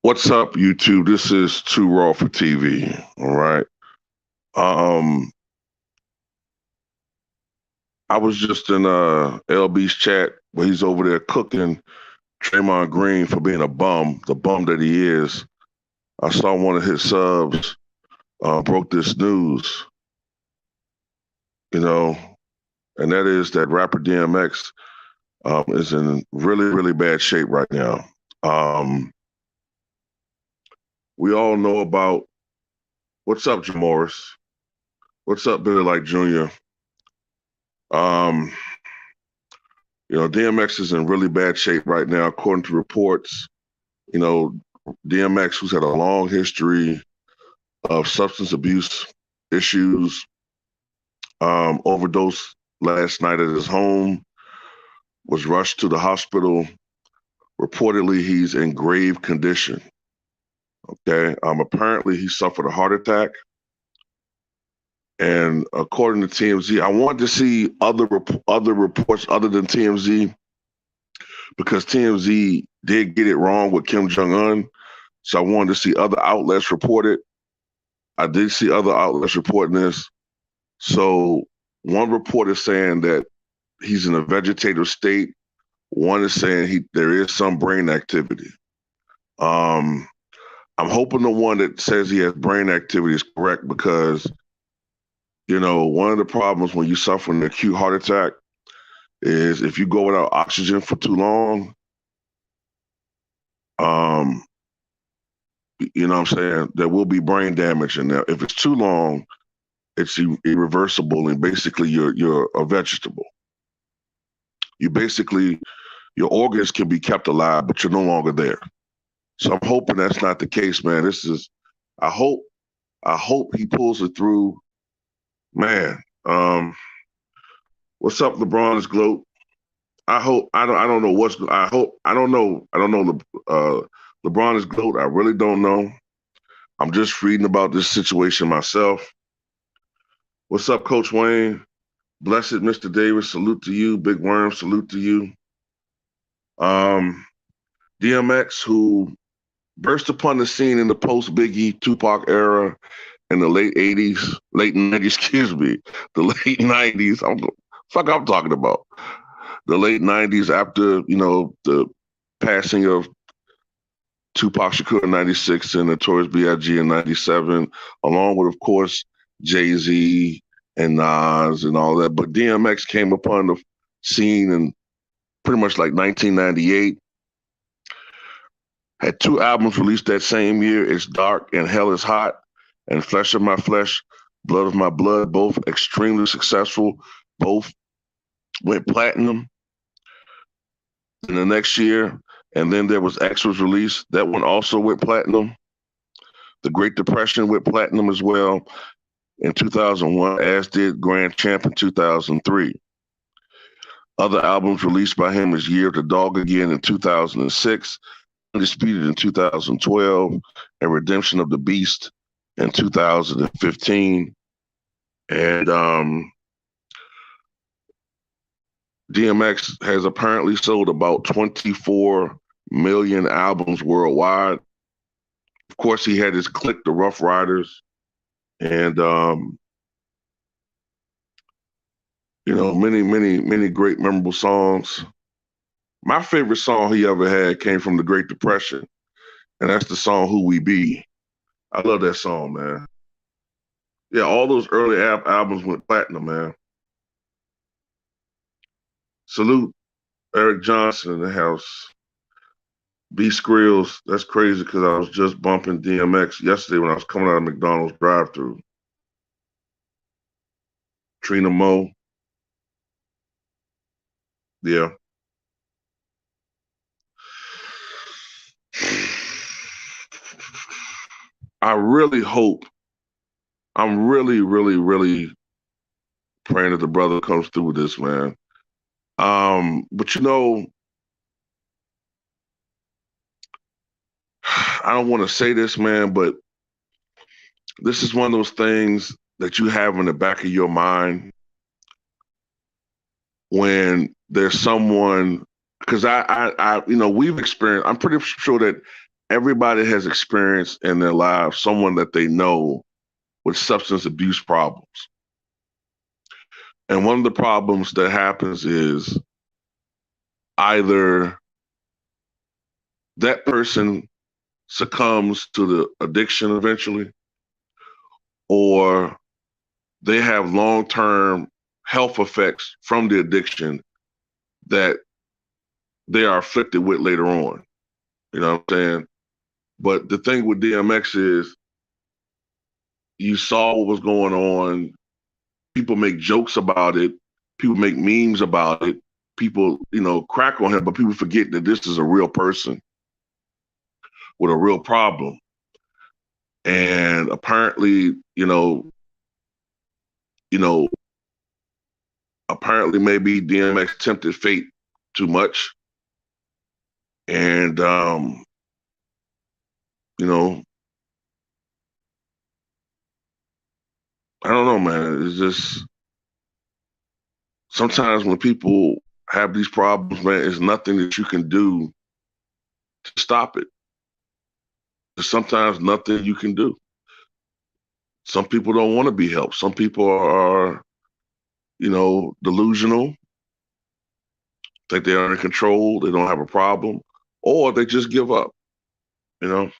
What's up, YouTube? This is Too Raw for TV. All right. Um, I was just in LB's chat where he's over there cooking Draymond Green for being a bum, the bum that he is. I saw one of his subs broke this news, you know, and that is that rapper DMX is in really, really bad shape right now. Um, we all know about what's up, Jamoris. What's up, Billy Like Jr. Um, DMX is in really bad shape right now, according to reports. You know, DMX, who's had a long history of substance abuse issues, overdosed last night at his home, was rushed to the hospital. Reportedly, he's in grave condition. Okay. Apparently, he suffered a heart attack. And according to TMZ, I wanted to see other reports other than TMZ because TMZ did get it wrong with Kim Jong Un. So I wanted to see other outlets report it. I did see other outlets reporting this. So one report is saying that he's in a vegetative state. One is saying there is some brain activity. Um, I'm hoping the one that says he has brain activity is correct because, one of the problems when you suffer an acute heart attack is if you go without oxygen for too long, you know what I'm saying, there will be brain damage. And if it's too long, it's irreversible, and basically you're a vegetable. Your organs can be kept alive, but you're no longer there. So I'm hoping that's not the case, man. I hope he pulls it through, man. What's up, LeBron's gloat? I don't know I don't know LeBron is gloat. I really don't know. I'm just reading about this situation myself. What's up, Coach Wayne? Blessed Mr. Davis, salute to you. Big Worm, salute to you. DMX, who burst upon the scene in the post Biggie Tupac era in the late 80s, late 90s, excuse me, the late 90s. I'm talking about. The late 90s after, the passing of Tupac Shakur in 96 and Notorious B.I.G. in 97, along with, of course, Jay-Z and Nas and all that. But DMX came upon the scene in pretty much like 1998. Had two albums released that same year. It's Dark and Hell is Hot and Flesh of My Flesh, Blood of My Blood, both extremely successful. Both went platinum in the next year. And then there was X was released. That one also went platinum. The Great Depression went platinum as well in 2001, as did Grand Champ in 2003. Other albums released by him is Year of the Dog Again in 2006, Undisputed in 2012, and Redemption of the Beast in 2015. And DMX has apparently sold about 24 million albums worldwide. Of course, he had his clique, the Rough Riders, and many great memorable songs. My favorite song he ever had came from the Great Depression, and that's the song "Who We Be." I love that song, man. Yeah, all those early albums went platinum, man. Salute Eric Johnson in the house. B Skrills, that's crazy because I was just bumping DMX yesterday when I was coming out of McDonald's drive-thru. Trina Moe. Yeah. I'm really, really, really praying that the brother comes through with this, man. But I don't want to say this, man, but this is one of those things that you have in the back of your mind when there's someone, because we've experienced, I'm pretty sure that everybody has experienced in their lives someone that they know with substance abuse problems. And one of the problems that happens is either that person succumbs to the addiction eventually, or they have long-term health effects from the addiction that they are afflicted with later on. You know what I'm saying? But the thing with DMX is you saw what was going on. People make jokes about it. People make memes about it. People, crack on him, but people forget that this is a real person with a real problem. And apparently, you know, apparently maybe DMX tempted fate too much. And you know, I don't know, man. It's just sometimes when people have these problems, man, there's nothing that you can do to stop it. There's sometimes nothing you can do. Some people don't want to be helped. Some people are delusional, think they're under control, they don't have a problem, or they just give up, you know?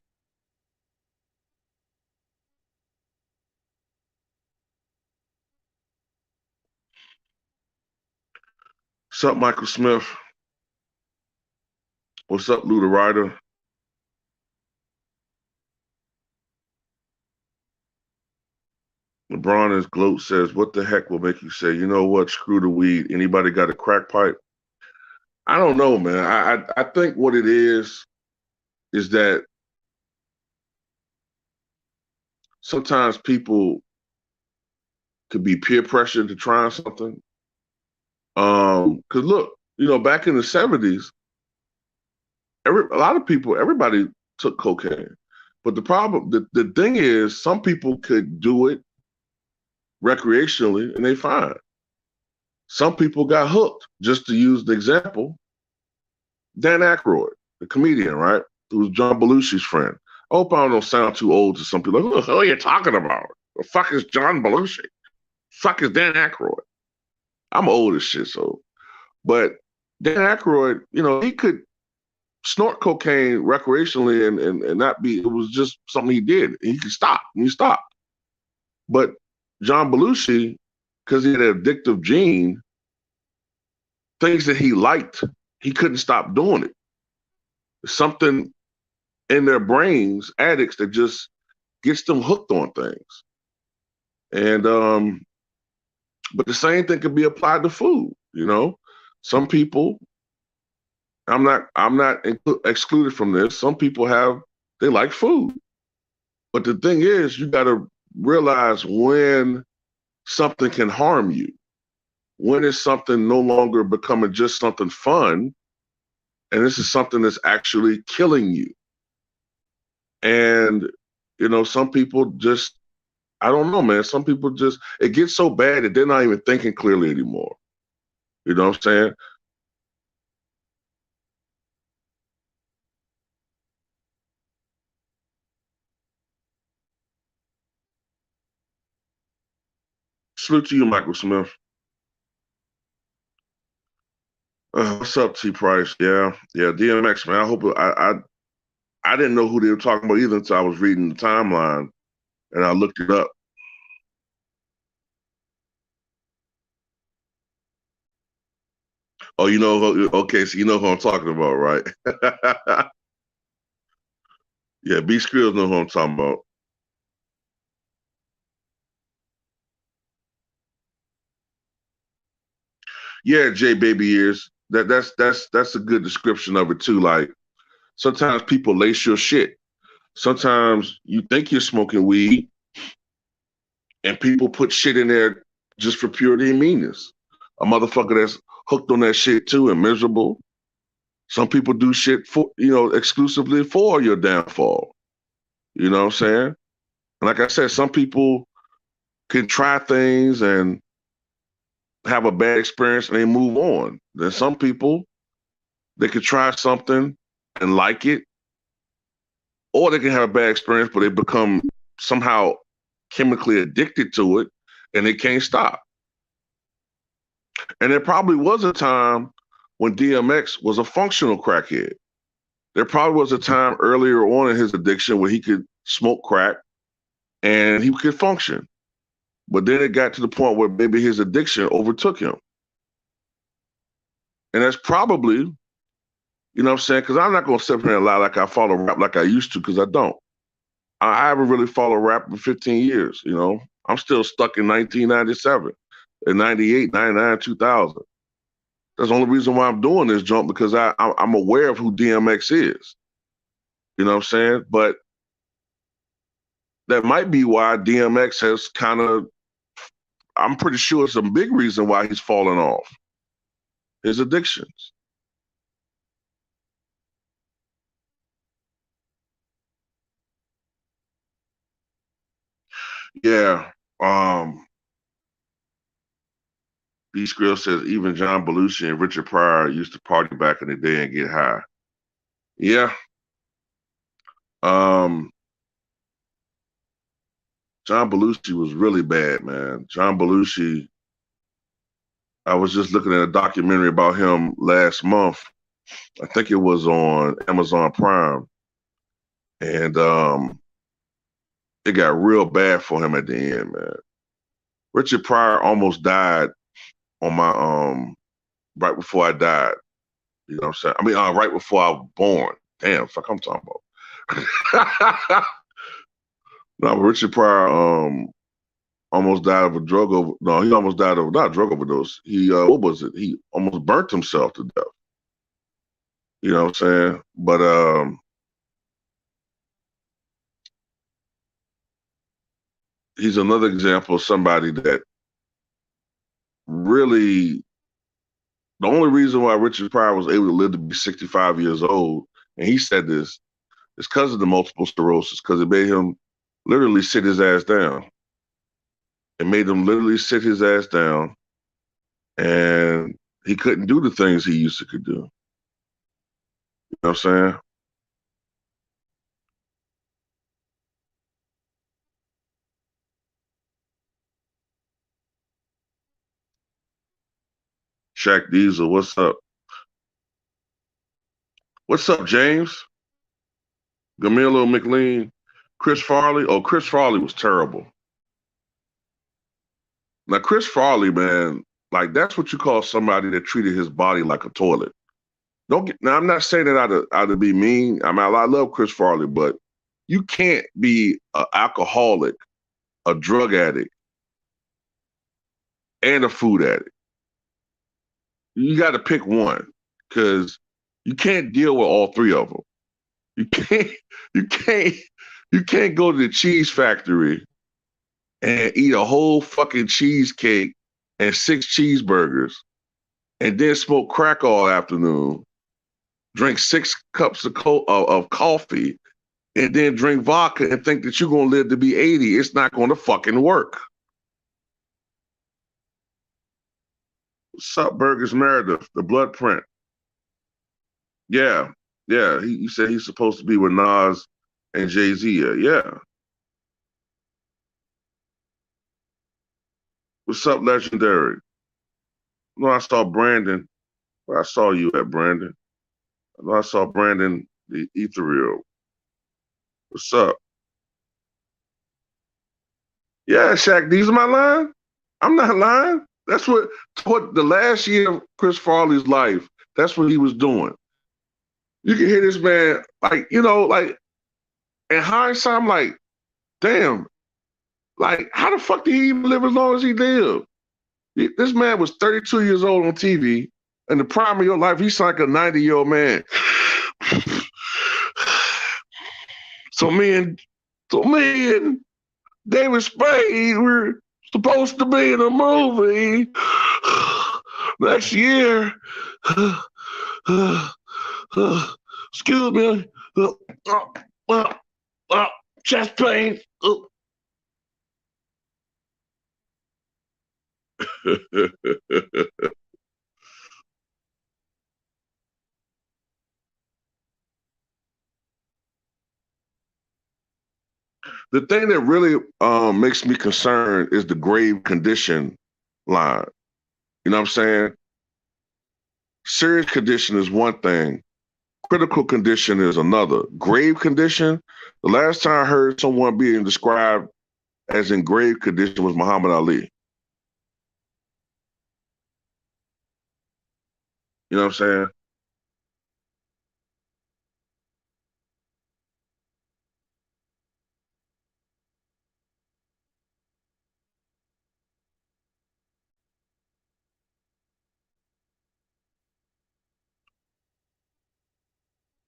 What's up, Michael Smith? What's up, Lou the Ryder? LeBron is gloat says, what the heck will make you say, you know what, screw the weed. Anybody got a crack pipe? I don't know, man. I think what it is that sometimes people could be peer pressured to try something. Cause look, back in the 70s, a lot of people, everybody took cocaine. But the problem, the thing is, some people could do it recreationally and they fine. Some people got hooked. Just to use the example, Dan Aykroyd, the comedian, right? Who was John Belushi's friend. I hope I don't sound too old to some people. Like, who the hell are you talking about? The fuck is John Belushi? Fuck is Dan Aykroyd? I'm old as shit, so. But Dan Aykroyd, he could snort cocaine recreationally and not be, it was just something he did. And he could stop, and he stopped. But John Belushi, because he had an addictive gene, things that he liked, he couldn't stop doing it. Something in their brains, addicts, that just gets them hooked on things. And but the same thing can be applied to food. Some people, I'm not excluded from this. Some people they like food, but the thing is, you got to realize when something can harm you, when is something no longer becoming just something fun, and this is something that's actually killing you. And some people just, I don't know, man. Some people just, it gets so bad that they're not even thinking clearly anymore. You know what I'm saying? Salute to you, Michael Smith. What's up, T Price? Yeah, DMX, man. I hope I didn't know who they were talking about either until I was reading the timeline and I looked it up. Oh, okay, so you know who I'm talking about, right? Yeah, B Skrills know who I'm talking about. Yeah, J Baby Ears. That's a good description of it too. Like sometimes people lace your shit. Sometimes you think you're smoking weed and people put shit in there just for purity and meanness. A motherfucker that's hooked on that shit too and miserable. Some people do shit for, exclusively for your downfall. You know what I'm saying? And like I said, some people can try things and have a bad experience and they move on. Then some people, they could try something and like it or they can have a bad experience, but they become somehow chemically addicted to it and they can't stop. And there probably was a time when DMX was a functional crackhead. There probably was a time earlier on in his addiction where he could smoke crack and he could function. But then it got to the point where maybe his addiction overtook him. And that's probably, you know what I'm saying? Because I'm not going to sit here and lie like I follow rap like I used to, because I don't. I haven't really followed rap in 15 years, you know? I'm still stuck in 1997, in 98, 99, 2000. That's the only reason why I'm doing this jump, because I'm aware of who DMX is. You know what I'm saying? But that might be why DMX has kind of, I'm pretty sure it's a big reason why he's fallen off. His addictions. Yeah. B Skrill says even John Belushi and Richard Pryor used to party back in the day and get high. Yeah. Um, John Belushi was really bad, man. John Belushi, I was just looking at a documentary about him last month. I think it was on Amazon Prime. And it got real bad for him at the end, man. Richard Pryor almost died on my right before I died. You know what I'm saying? I mean, right before I was born. Damn, fuck, I'm talking about. No, Richard Pryor almost died of a drug over. No, he almost died of not a drug overdose. He what was it? He almost burnt himself to death. You know what I'm saying? But he's another example of somebody that really, the only reason why Richard Pryor was able to live to be 65 years old, and he said this, is because of the multiple sclerosis, because it made him literally sit his ass down. It made him literally sit his ass down, and he couldn't do the things he used to could do. You know what I'm saying? Shaq Diesel, what's up? What's up, James? Gamillo McLean, Chris Farley. Oh, Chris Farley was terrible. Now, Chris Farley, man, like that's what you call somebody that treated his body like a toilet. Don't get now. I'm not saying that out to be mean. I mean, I love Chris Farley, but you can't be an alcoholic, a drug addict, and a food addict. You got to pick one because you can't deal with all three of them. You can't. You can't. You can't go to the cheese factory and eat a whole fucking cheesecake and 6 cheeseburgers and then smoke crack all afternoon, drink 6 cups of coffee, and then drink vodka and think that you're going to live to be 80. It's not going to fucking work. What's up, Burgers Meredith, the blood print? Yeah, yeah. He said he's supposed to be with Nas and Jay-Z. Yeah. What's up, Legendary? No, I saw Brandon. Where I saw you at, Brandon. I know I saw Brandon, the Ethereal. What's up? Yeah, Shaq, these are my line. I'm not lying. That's what the last year of Chris Farley's life, that's what he was doing. You can hear this man, like, you know, like in hindsight, I'm like, damn, like, how the fuck did he even live as long as he did? This man was 32 years old on TV. In the prime of your life, he's like a 90-year-old man. So me and David Spade were supposed to be in a movie next year. Excuse me. Chest pain. The thing that really makes me concerned is the grave condition line. You know what I'm saying? Serious condition is one thing. Critical condition is another. Grave condition, the last time I heard someone being described as in grave condition was Muhammad Ali. You know what I'm saying?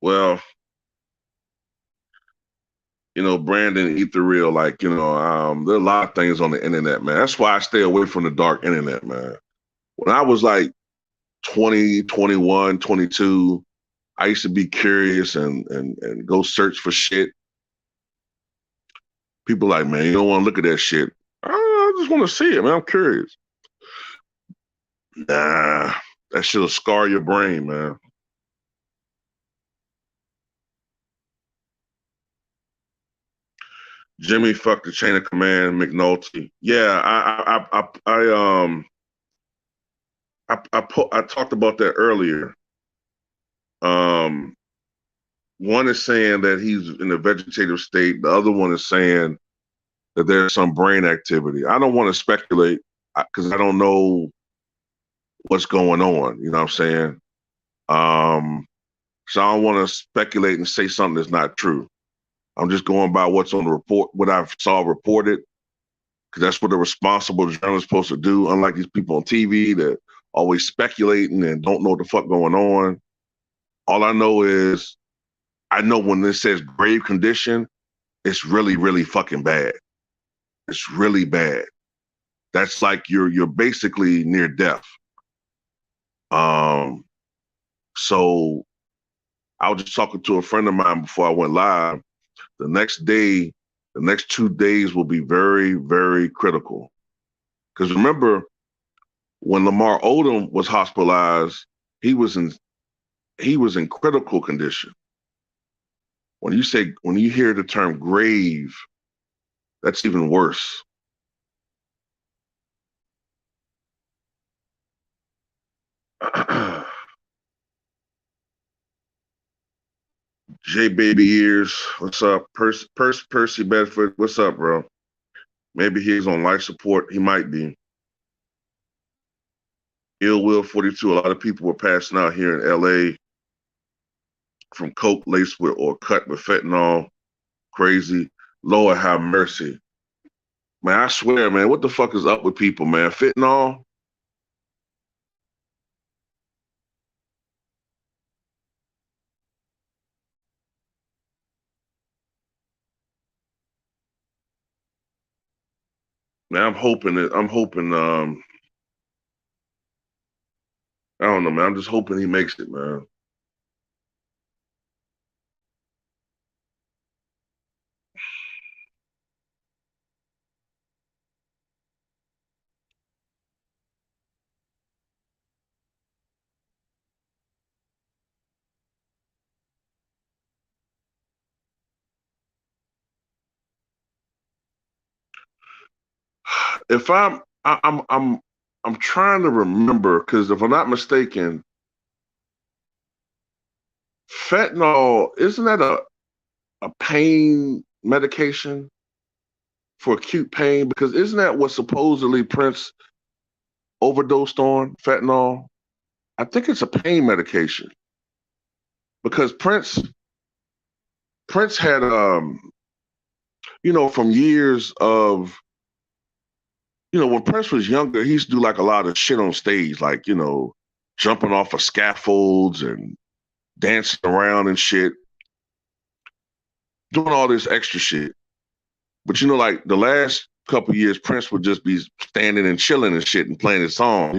Well, Brandon Ethereal, there are a lot of things on the internet, man. That's why I stay away from the dark internet, man. When I was like 20, 21, 22, I used to be curious and go search for shit. People like, man, you don't want to look at that shit. I just want to see it, man. I'm curious. Nah, that shit'll scar your brain, man. Jimmy fucked the chain of command, McNulty. Yeah, I talked about that earlier. Um, one is saying that he's in a vegetative state. The other one is saying that there's some brain activity. I don't want to speculate because I don't know what's going on. You know what I'm saying? Um, so I don't want to speculate and say something that's not true. I'm just going by what's on the report, what I saw reported, because that's what a responsible journalist is supposed to do. Unlike these people on TV that always speculating and don't know what the fuck going on. All I know is I know when this says grave condition, it's really, really fucking bad. It's really bad. That's like you're basically near death. Um, so I was just talking to a friend of mine before I went live. The next day, the next 2 days will be very, very critical. Because remember, when Lamar Odom was hospitalized, he was in he was in critical condition. When you hear the term grave, that's even worse. J Baby Ears, what's up? Percy Bedford, what's up, bro? Maybe he's on life support. He might be. Ill Will 42. A lot of people were passing out here in LA from coke laced with or cut with fentanyl. Crazy. Lord have mercy. Man, I swear, man, what the fuck is up with people, man? Fentanyl? Man, I don't know, man. I'm just hoping he makes it, man. If I'm trying to remember because if I'm not mistaken, fentanyl isn't that a pain medication for acute pain? Because isn't that what supposedly Prince overdosed on? Fentanyl. I think it's a pain medication because Prince had from years of when Prince was younger, he used to do like a lot of shit on stage, like jumping off of scaffolds and dancing around and shit, doing all this extra shit. But like the last couple of years, Prince would just be standing and chilling and shit and playing his song.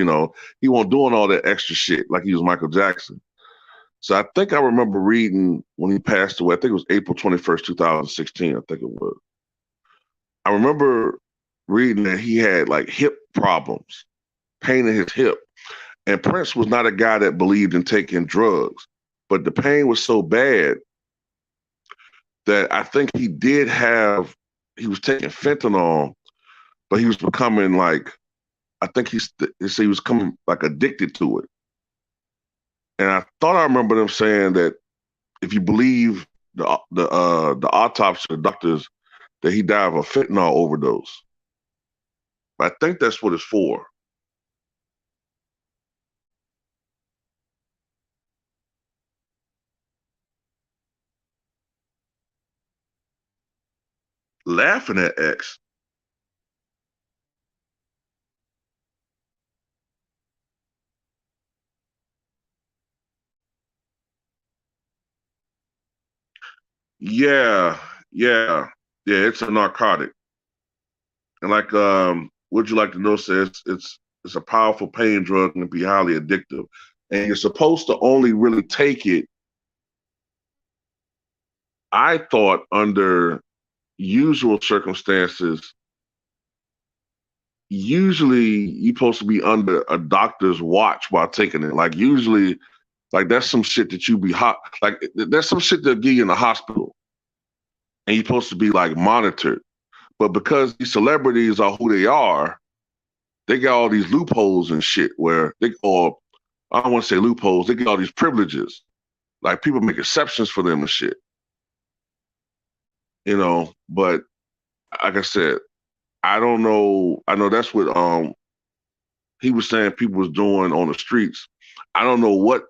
He wasn't doing all that extra shit like he was Michael Jackson. So I think I remember reading when he passed away. I think it was April 21st, 2016. I think it was. I remember reading that he had like hip problems, pain in his hip. And Prince was not a guy that believed in taking drugs, but the pain was so bad that I think he did have he was taking fentanyl, but he was becoming like I think they say he was coming like addicted to it. And I thought I remember them saying that if you believe the autopsy of the doctors that he died of a fentanyl overdose. I think that's what it's for. Laughing at X. Yeah, yeah, yeah. It's a narcotic, and like would you like to know? Says it's a powerful pain drug and can be highly addictive, and you're supposed to only really take it. I thought under usual circumstances, usually you're supposed to be under a doctor's watch while taking it. Like usually, like that's some shit that you be hot. Like that's some shit they'll give you in the hospital, and you're supposed to be like monitored. But because these celebrities are who they are, they got all these loopholes and shit where they, or I don't want to say loopholes, they get all these privileges. Like people make exceptions for them and shit, you know. But like I said, I don't know. I know that's what he was saying people was doing on the streets. I don't know what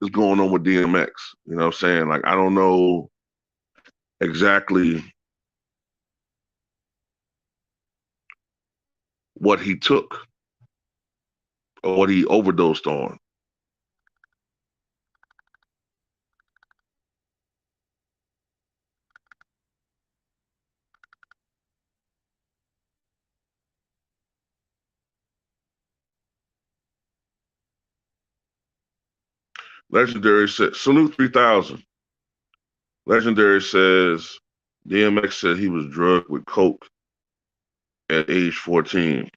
is going on with DMX. You know what I'm saying? Like I don't know exactly what he took or what he overdosed on. Legendary said, salute 3000. Legendary says DMX said he was drugged with coke at age 14.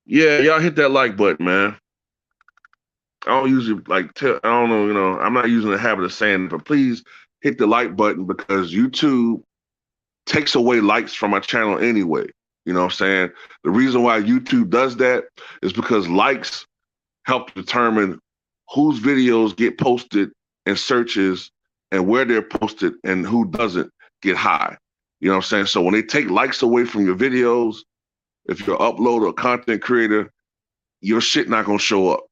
Yeah, y'all hit that like button, man. I don't usually like tell. I don't know. You know, I'm not using the habit of saying it, but please hit the like button because YouTube takes away likes from my channel anyway. You know what I'm saying? The reason why YouTube does that is because likes help determine whose videos get posted in searches and where they're posted and who doesn't get high. You know what I'm saying? So when they take likes away from your videos, if you're an uploader or content creator, your shit not gonna show up.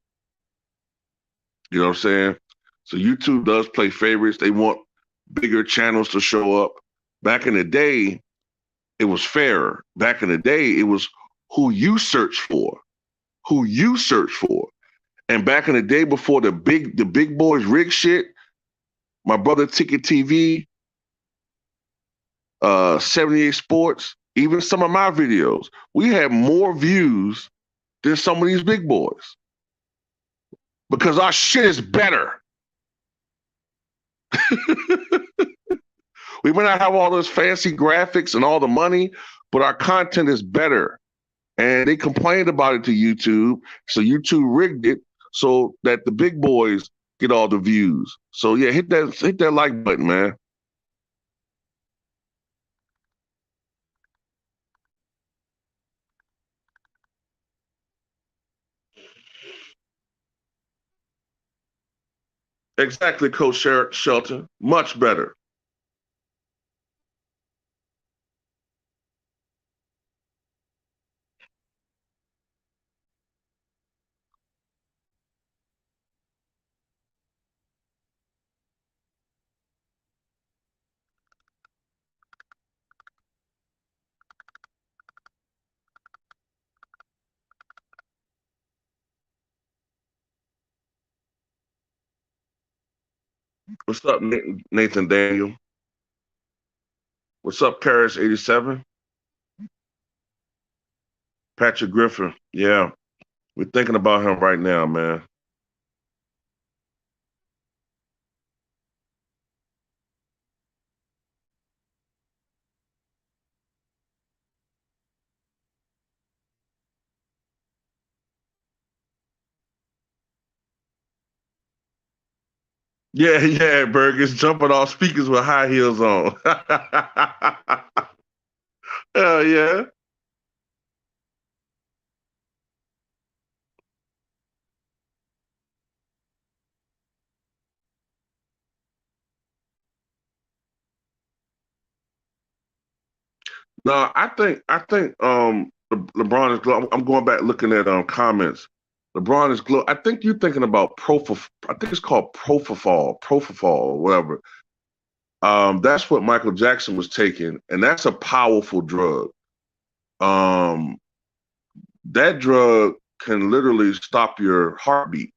You know what I'm saying? So YouTube does play favorites. They want bigger channels to show up. Back in the day, it was fairer. Back in the day, it was who you search for, who you search for. And back in the day, before the big boys rig shit, my brother Ticket TV, 78 Sports, even some of my videos, we had more views than some of these big boys because our shit is better. We may not have all those fancy graphics and all the money, but our content is better. And they complained about it to YouTube, so YouTube rigged it so that the big boys get all the views. So yeah, hit that like button, man. Exactly, Coach Shelton. Much better. What's up, Nathan Daniel? What's up, Paris 87? Patrick Griffin. Yeah, we're thinking about him right now, man. Yeah, yeah, Burgers jumping off speakers with high heels on. Hell yeah. No, I think LeBron is glow. I'm going back looking at comments. LeBron is glow. I think you're thinking about propofol. I think it's called propofol, whatever. That's what Michael Jackson was taking, and that's a powerful drug. Um, that drug can literally stop your heartbeat,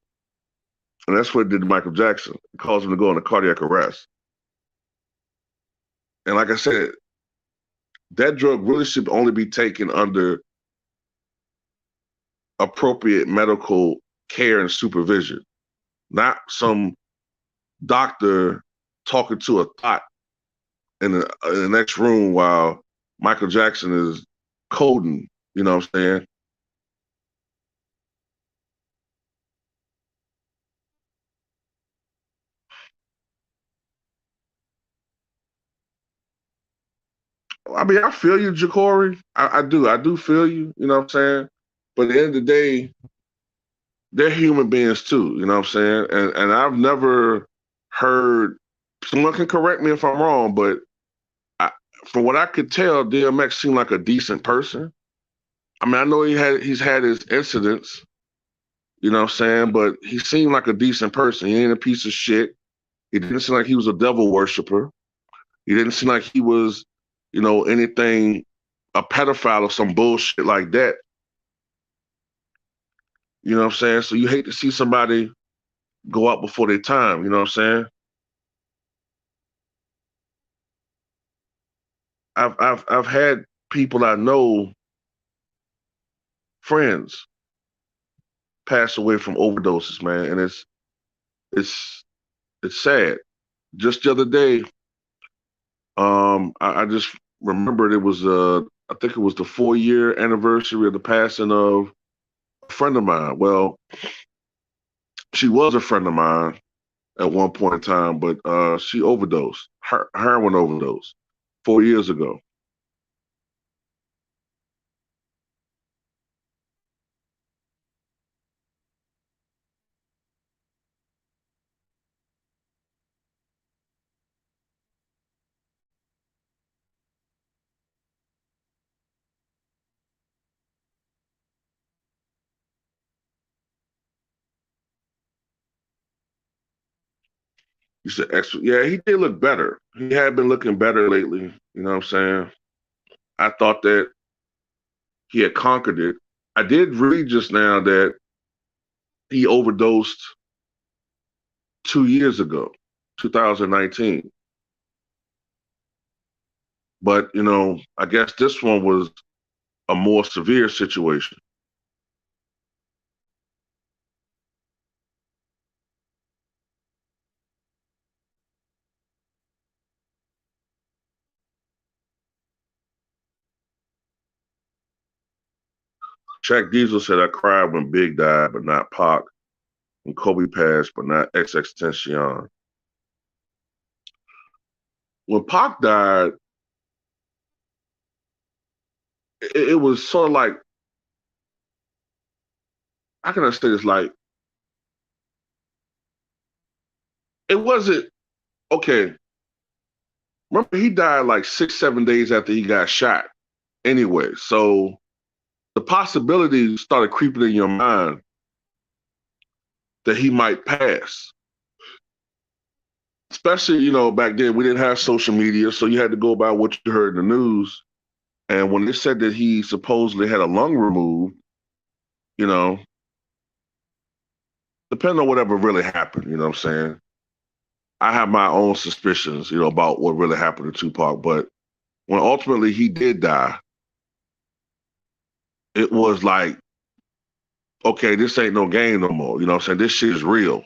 and that's what it did to Michael Jackson. It caused him to go into cardiac arrest. And like I said, that drug really should only be taken under appropriate medical care and supervision, not some doctor talking to a thought in the next room while Michael Jackson is coding. You know what I'm saying? I mean, I feel you, Jacory. I do. I do feel you. You know what I'm saying? But at the end of the day, they're human beings too. You know what I'm saying? And I've never heard. Someone can correct me if I'm wrong, but I, from what I could tell, DMX seemed like a decent person. I mean, I know he's had his incidents, you know what I'm saying, but he seemed like a decent person. He ain't a piece of shit. He didn't seem like he was a devil worshiper. He didn't seem like he was, anything a pedophile or some bullshit like that. You know what I'm saying? So you hate to see somebody go out before their time. You know what I'm saying? I've had people I know, friends, pass away from overdoses, man, and it's it's sad. Just the other day, I just remembered it was I think it was the 4 year anniversary of the passing of a friend of mine. Well, she was a friend of mine at one point in time, but she overdosed, heroin overdose, 4 years ago. You said extra, yeah, he did look better. He had been looking better lately. You know what I'm saying? I thought that he had conquered it. I did read just now that he overdosed 2 years ago, 2019. But I guess this one was a more severe situation. Shaq Diesel said, "I cried when Big died, but not Pac. When Kobe passed, but not XXXTentacion." When Pac died, it was sort of like, how can I say this? Like, it wasn't okay. Remember, he died like 6, 7 days after he got shot. Anyway, so the possibility started creeping in your mind that he might pass. Especially, back then we didn't have social media, so you had to go by what you heard in the news. And when they said that he supposedly had a lung removed, you know, depending on whatever really happened, you know what I'm saying? I have my own suspicions, about what really happened to Tupac. But when ultimately he did die, it was like, okay, this ain't no game no more. You know what I'm saying? This shit is real.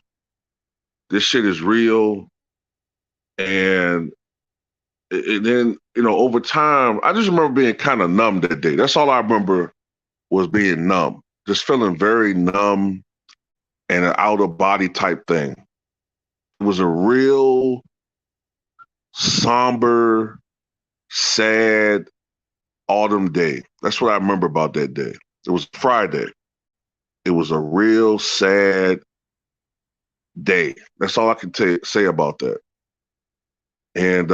This shit is real. And then, over time, I just remember being kind of numb that day. That's all I remember was being numb, just feeling very numb and an out of body type thing. It was a real somber, sad autumn day. That's what I remember about that day. It was Friday. It was a real sad day. That's all I can say about that. And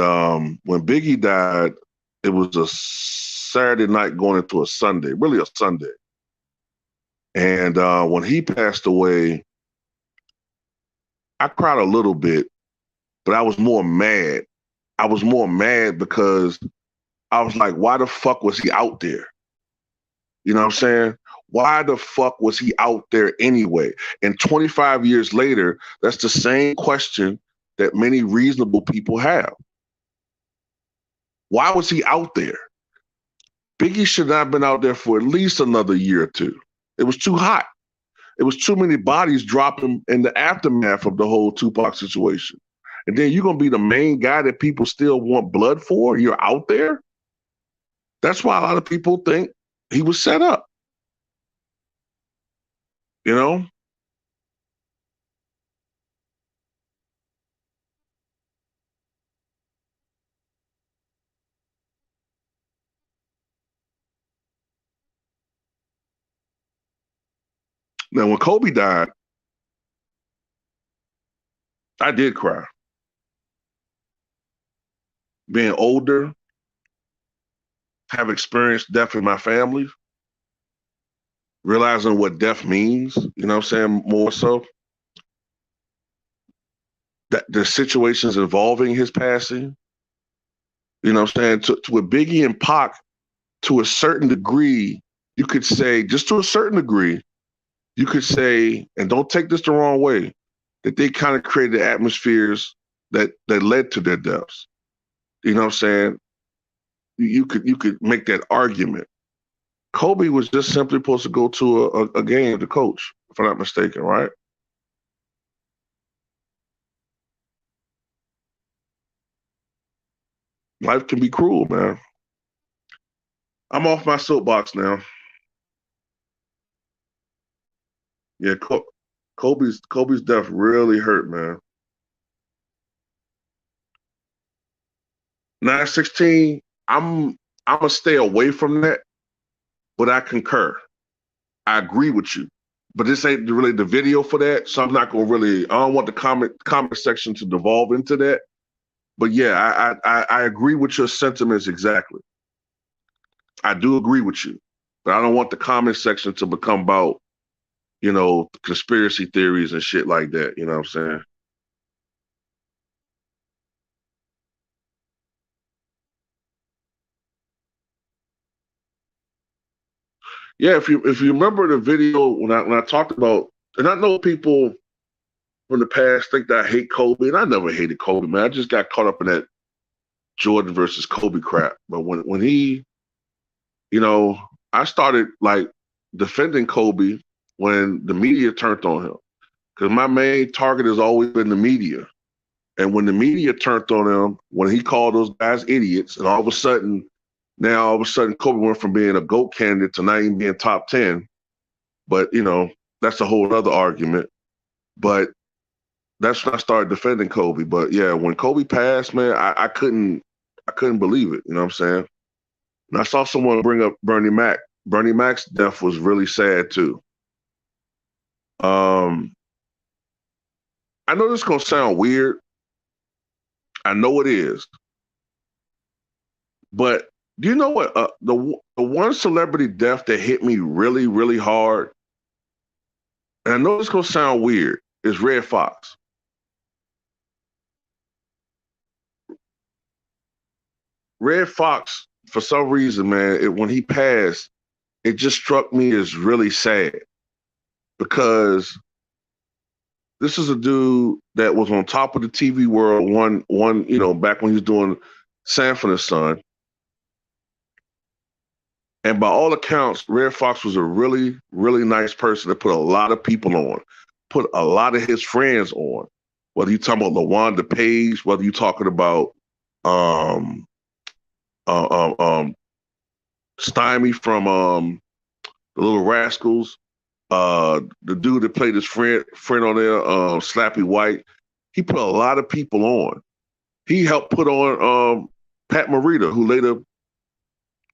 when Biggie died, it was a Saturday night going into a Sunday, really a Sunday. And when he passed away, I cried a little bit, but I was more mad. I was more mad because I was like, why the fuck was he out there? You know what I'm saying? Why the fuck was he out there anyway? And 25 years later, that's the same question that many reasonable people have. Why was he out there? Biggie should not have been out there for at least another year or two. It was too hot. It was too many bodies dropping in the aftermath of the whole Tupac situation. And then you're going to be the main guy that people still want blood for? You're out there? That's why a lot of people think he was set up. You know? Now, when Kobe died, I did cry. Being older, have experienced death in my family, realizing what death means, you know what I'm saying, more so. That the situations involving his passing, you know what I'm saying, with Biggie and Pac, to a certain degree, you could say, just to a certain degree, you could say, and don't take this the wrong way, that they kind of created atmospheres that led to their deaths. You know what I'm saying? You could make that argument. Kobe was just simply supposed to go to a game to coach, if I'm not mistaken, right? Life can be cruel, man. I'm off my soapbox now. Yeah, Kobe's death really hurt, man. 916, I'm gonna stay away from that, but I concur. I agree with you. But this ain't really the video for that, so I'm not gonna really. I don't want the comment section to devolve into that. But yeah, I agree with your sentiments exactly. I do agree with you, but I don't want the comment section to become about conspiracy theories and shit like that. You know what I'm saying? Yeah, if you remember the video when I talked about, and I know people from the past think that I hate Kobe, and I never hated Kobe, man. I just got caught up in that Jordan versus Kobe crap. But when he, I started like defending Kobe when the media turned on him, because my main target has always been the media. And when the media turned on him, when he called those guys idiots, and all of a sudden, Kobe went from being a GOAT candidate to not even being top 10. But, that's a whole other argument. But that's when I started defending Kobe. But yeah, when Kobe passed, man, I couldn't believe it. You know what I'm saying? And I saw someone bring up Bernie Mac. Bernie Mac's death was really sad too. Um, I know this is gonna sound weird. I know it is. But do you know what? The one celebrity death that hit me really, really hard, and I know this is gonna sound weird, is Red Fox. Red Fox, for some reason, man, when he passed, it just struck me as really sad because this is a dude that was on top of the TV world back when he was doing Sanford and Son. And by all accounts, Red Fox was a really, really nice person that put a lot of people on, put a lot of his friends on. Whether you're talking about LaWanda Page, whether you're talking about um, uh, um, um, Stymie from the Little Rascals, the dude that played his friend on there, Slappy White. He put a lot of people on. He helped put on Pat Morita, who later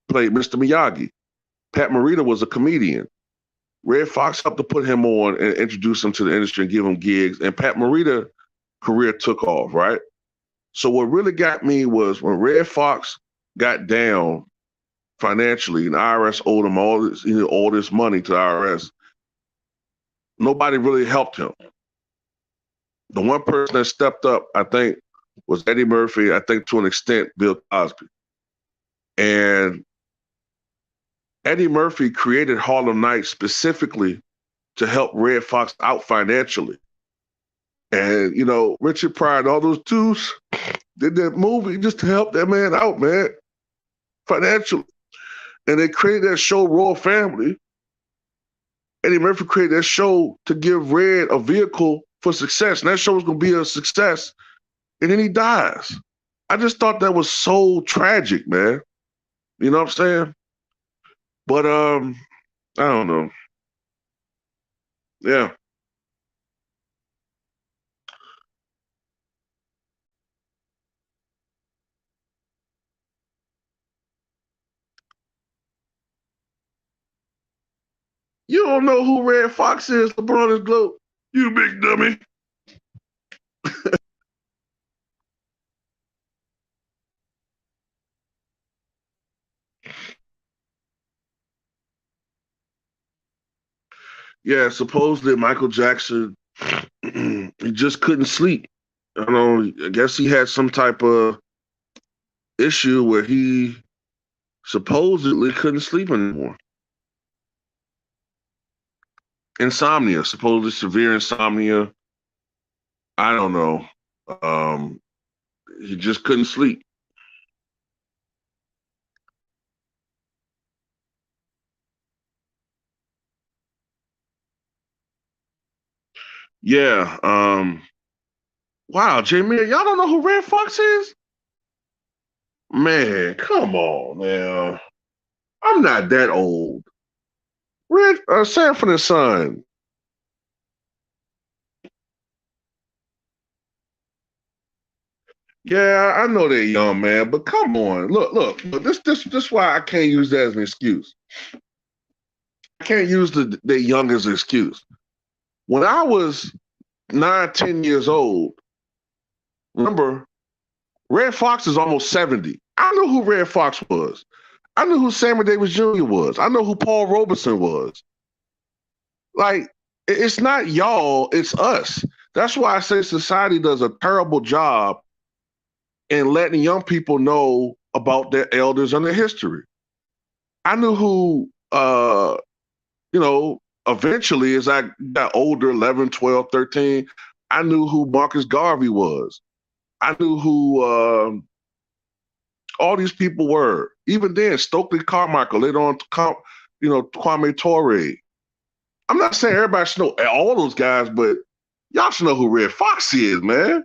played Mr. Miyagi. Pat Morita was a comedian. Red Fox helped to put him on and introduce him to the industry and give him gigs. And Pat Morita's career took off, right? So what really got me was when Red Fox got down financially and the IRS owed him all this money to the IRS, nobody really helped him. The one person that stepped up, I think, was Eddie Murphy. I think to an extent, Bill Cosby. And Eddie Murphy created Harlem Nights specifically to help Red Fox out financially. And, you know, Richard Pryor and all those dudes did that movie just to help that man out, man, financially. And they created that show, Royal Family. Eddie Murphy created that show to give Red a vehicle for success. And that show was going to be a success. And then he dies. I just thought that was so tragic, man. You know what I'm saying? But I don't know. Yeah. You don't know who Red Fox is, LeBron is globe. You big dummy. Yeah, supposedly Michael Jackson, he just couldn't sleep. I don't know. I guess he had some type of issue where he supposedly couldn't sleep anymore. Insomnia, supposedly severe insomnia. I don't know. Um, he just couldn't sleep. Yeah. Wow, Jamie, y'all don't know who Red Fox is? Man, come on, man. I'm not that old. Red Sanford and Son. Yeah, I know they're young, man, but come on. Look. This why I can't use that as an excuse. I can't use the young as an excuse. When I was 9, 10 years old, remember, Red Fox is almost 70. I know who Red Fox was. I knew who Sammy Davis Jr. was. I know who Paul Robeson was. Like, it's not y'all, it's us. That's why I say society does a terrible job in letting young people know about their elders and their history. I knew who, you know, eventually as I got older, 11, 12, 13, I knew who Marcus Garvey was. I knew who all these people were. Even then, Stokely Carmichael, later on, Kwame Torre. I'm not saying everybody should know all those guys, but y'all should know who Red Fox is, man.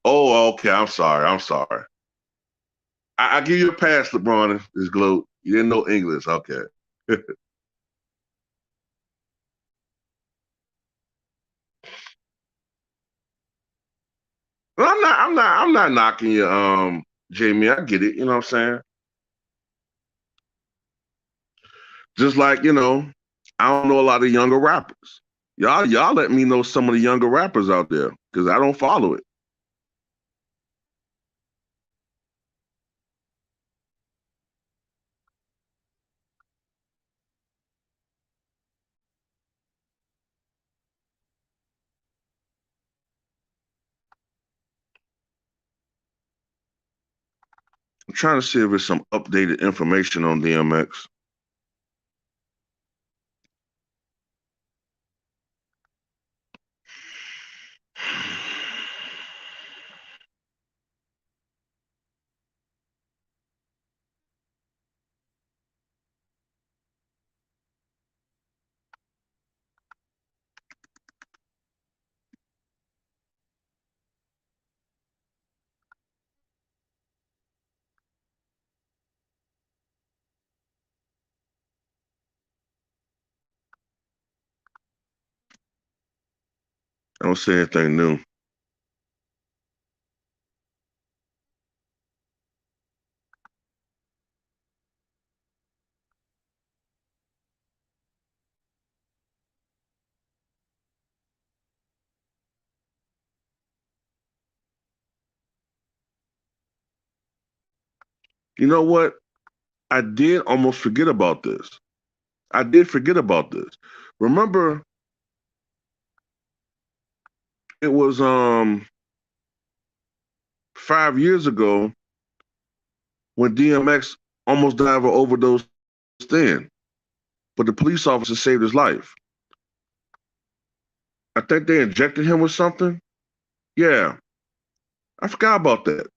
Oh, okay. I'm sorry. I'm sorry. I give you a pass, LeBron. Is gloat. You didn't know English. Okay. I'm not knocking you, Jamie. I get it. You know what I'm saying? Just like, I don't know a lot of younger rappers. Y'all let me know some of the younger rappers out there because I don't follow it. I'm trying to see if there's some updated information on DMX. I don't see anything new. You know what? I did almost forget about this. I did forget about this. Remember, it was 5 years ago when DMX almost died of an overdose then, but the police officer saved his life. I think they injected him with something. Yeah, I forgot about that.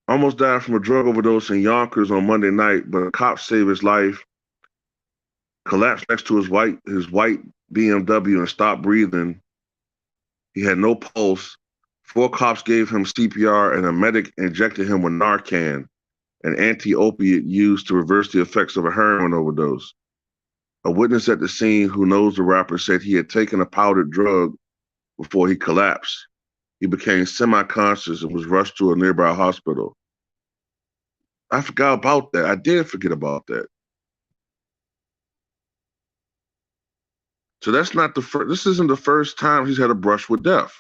Almost died from a drug overdose in Yonkers on Monday night, but a cop saved his life. Collapsed next to his white BMW and stopped breathing. He had no pulse. Four cops gave him CPR, and a medic injected him with Narcan, an anti-opiate used to reverse the effects of a heroin overdose. A witness at the scene who knows the rapper said he had taken a powdered drug before he collapsed. He became semi-conscious and was rushed to a nearby hospital. I forgot about that. I did forget about that. So that's not the first. This isn't the first time he's had a brush with death.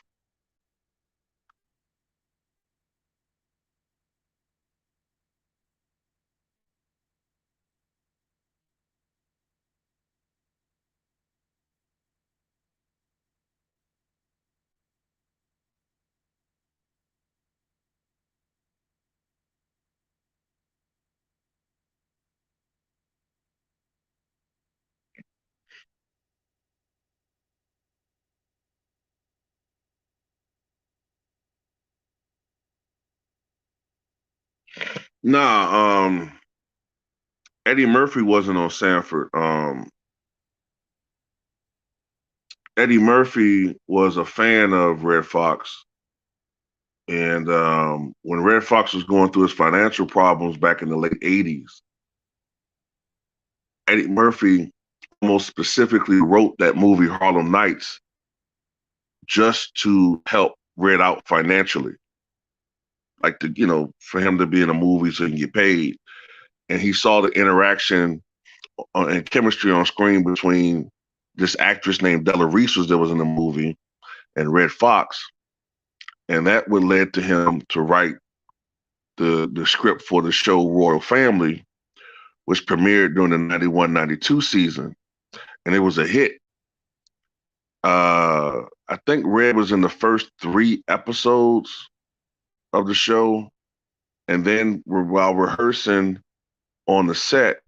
Nah, Eddie Murphy wasn't on Sanford. Eddie Murphy was a fan of Red Fox, and when Red Fox was going through his financial problems back in the late '80s, Eddie Murphy almost specifically wrote that movie Harlem Nights just to help Red out financially, like for him to be in a movie so he can get paid. And he saw the interaction and chemistry on screen between this actress named Della Reese that was in the movie and Red Fox, and that would led to him to write the script for the show Royal Family, which premiered during the 91-92 season, and it was a hit. I think Red was in the first 3 episodes of the show, and then while rehearsing on the set,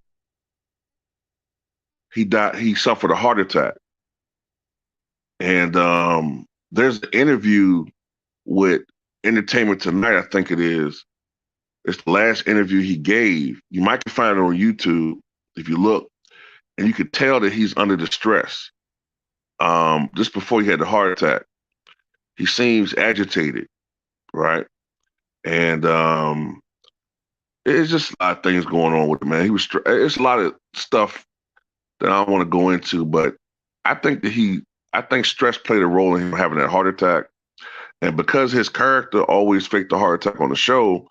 he died. He suffered a heart attack, and there's an interview with Entertainment Tonight, I think it is. It's the last interview he gave. You might can find it on YouTube if you look, and you could tell that he's under distress. Just before he had the heart attack, he seems agitated, right? And it's just a lot of things going on with him, man. It's a lot of stuff that I don't want to go into, but I think that I think stress played a role in him having that heart attack. And because his character always faked the heart attack on the show,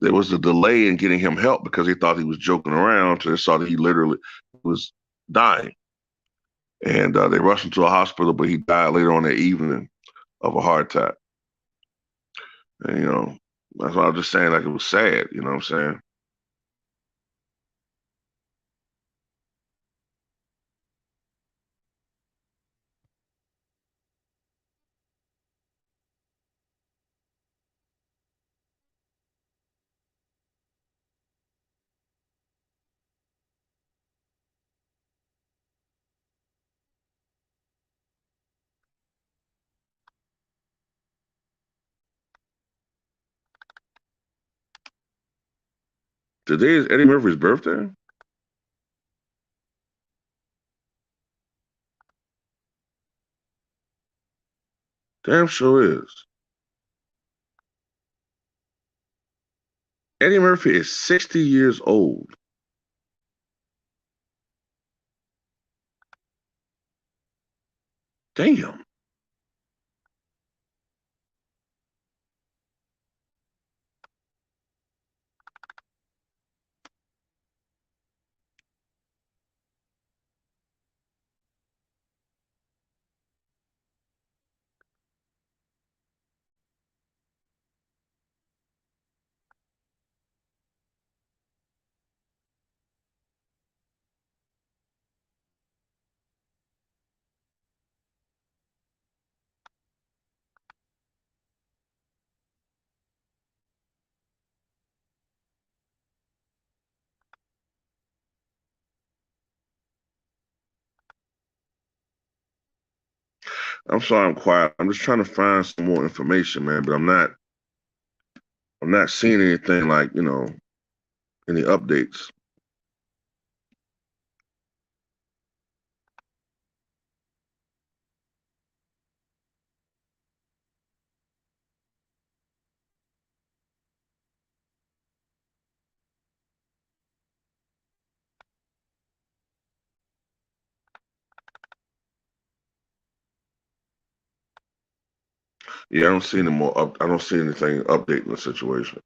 there was a delay in getting him help because they thought he was joking around. So they saw that he literally was dying. And they rushed him to a hospital, but he died later on that evening of a heart attack. And, that's what I was just saying. Like, it was sad. You know what I'm saying? Today is Eddie Murphy's birthday. Damn sure is. Eddie Murphy is 60 years old. Damn. I'm sorry I'm quiet. I'm just trying to find some more information, man, but I'm not seeing anything like, any updates. Yeah, I don't see any more I don't see anything updating the situation.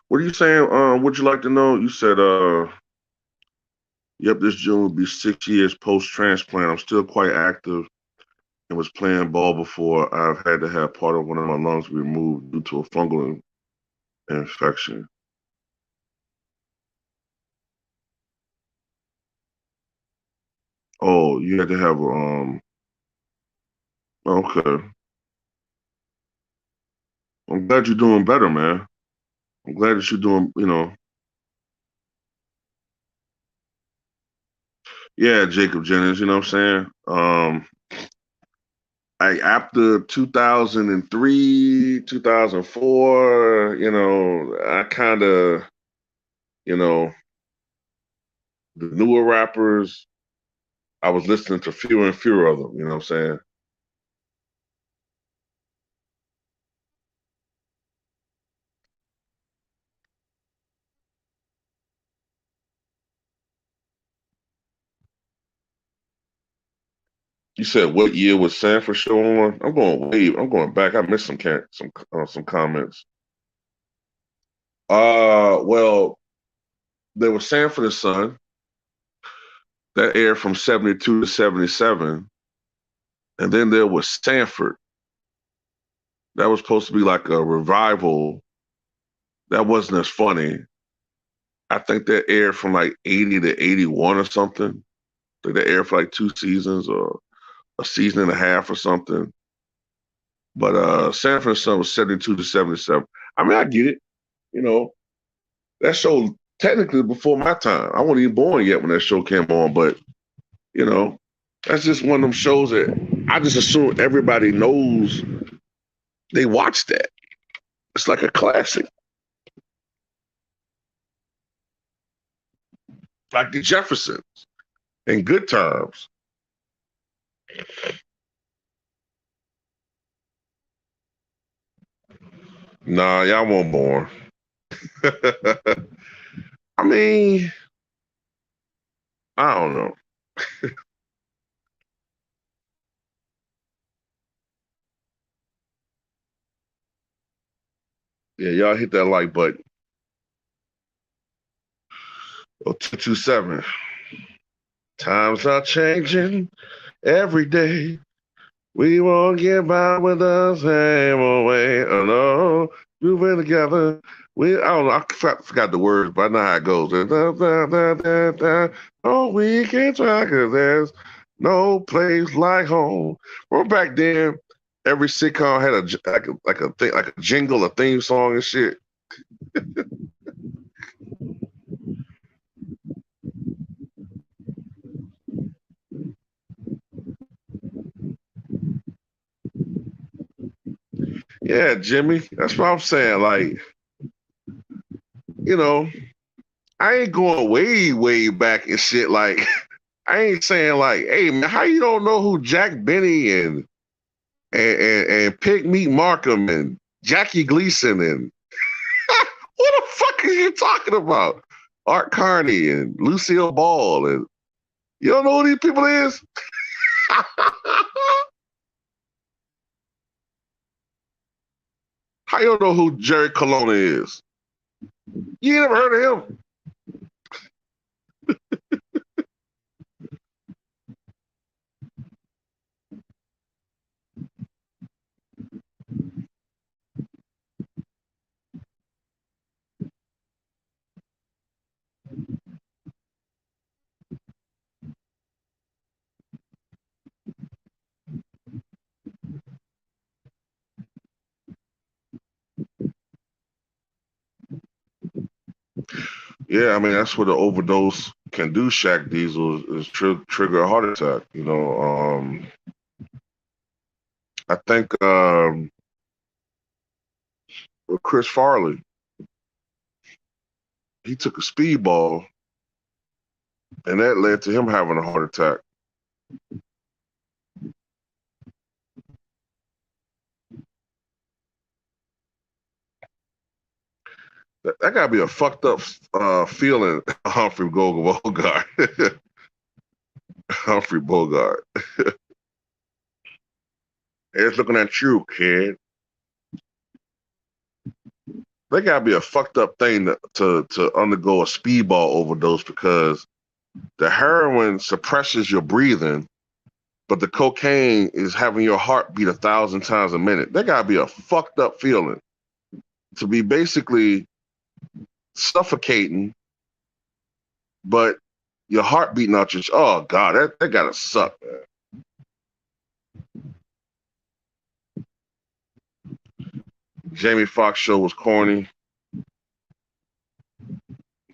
What are you saying? Would you like to know? You said yep, this June will be 6 years post transplant. I'm still quite active and was playing ball before I've had to have part of one of my lungs removed due to a fungal infection. Oh, you had to have okay. I'm glad you're doing better, man. I'm glad that you're doing, yeah, Jacob Jennings, you know what I'm saying? After 2003, 2004, I kind of, you know, the newer rappers, I was listening to fewer and fewer of them, you know what I'm saying? You said what year was Sanford show on? I'm going back. I missed some comments. Well, there was Sanford and Son that aired from 72 to 77. And then there was Sanford. That was supposed to be like a revival. That wasn't as funny. I think that aired from like 80 to 81 or something. I think they aired for like 2 seasons or a season and a half or something. But Sanford and Son was 72 to 77. I mean, I get it. You know, that show technically before my time. I wasn't even born yet when that show came on, but you know, that's just one of them shows that I just assume everybody knows they watch that. It's like a classic. Like the Jeffersons in Good Times. Nah, y'all weren't born. I mean, I don't know. Yeah, y'all hit that like button. Oh, 227. Times are changing every day. We won't get by with the same way. Oh no, moving together. I don't know. Forgot the words, but I know how it goes. Da, da, da, da, da. Oh, we can try because there's no place like home. Well, back then, every sitcom had like a jingle, a theme song and shit. Yeah, Jimmy. That's what I'm saying. Like, you know, I ain't going way, way back and shit. Like, I ain't saying like, hey man, how you don't know who Jack Benny and Pig Meat Markham and Jackie Gleason and what the fuck are you talking about? Art Carney and Lucille Ball, and you don't know who these people is? How you don't know who Jerry Colonna is? You ain't never heard of him? Yeah, I mean that's what an overdose can do. Shaq Diesel is trigger a heart attack. I think with Chris Farley, he took a speedball, and that led to him having a heart attack. That gotta be a fucked up feeling, Humphrey Bogart. Humphrey Bogart. It's looking at you, kid. That gotta be a fucked up thing to undergo a speedball overdose, because the heroin suppresses your breathing, but the cocaine is having your heart beat 1,000 times a minute. That gotta be a fucked up feeling to be basically suffocating, but your heart beating out your. Oh God, that gotta suck, man. Jamie Foxx show was corny.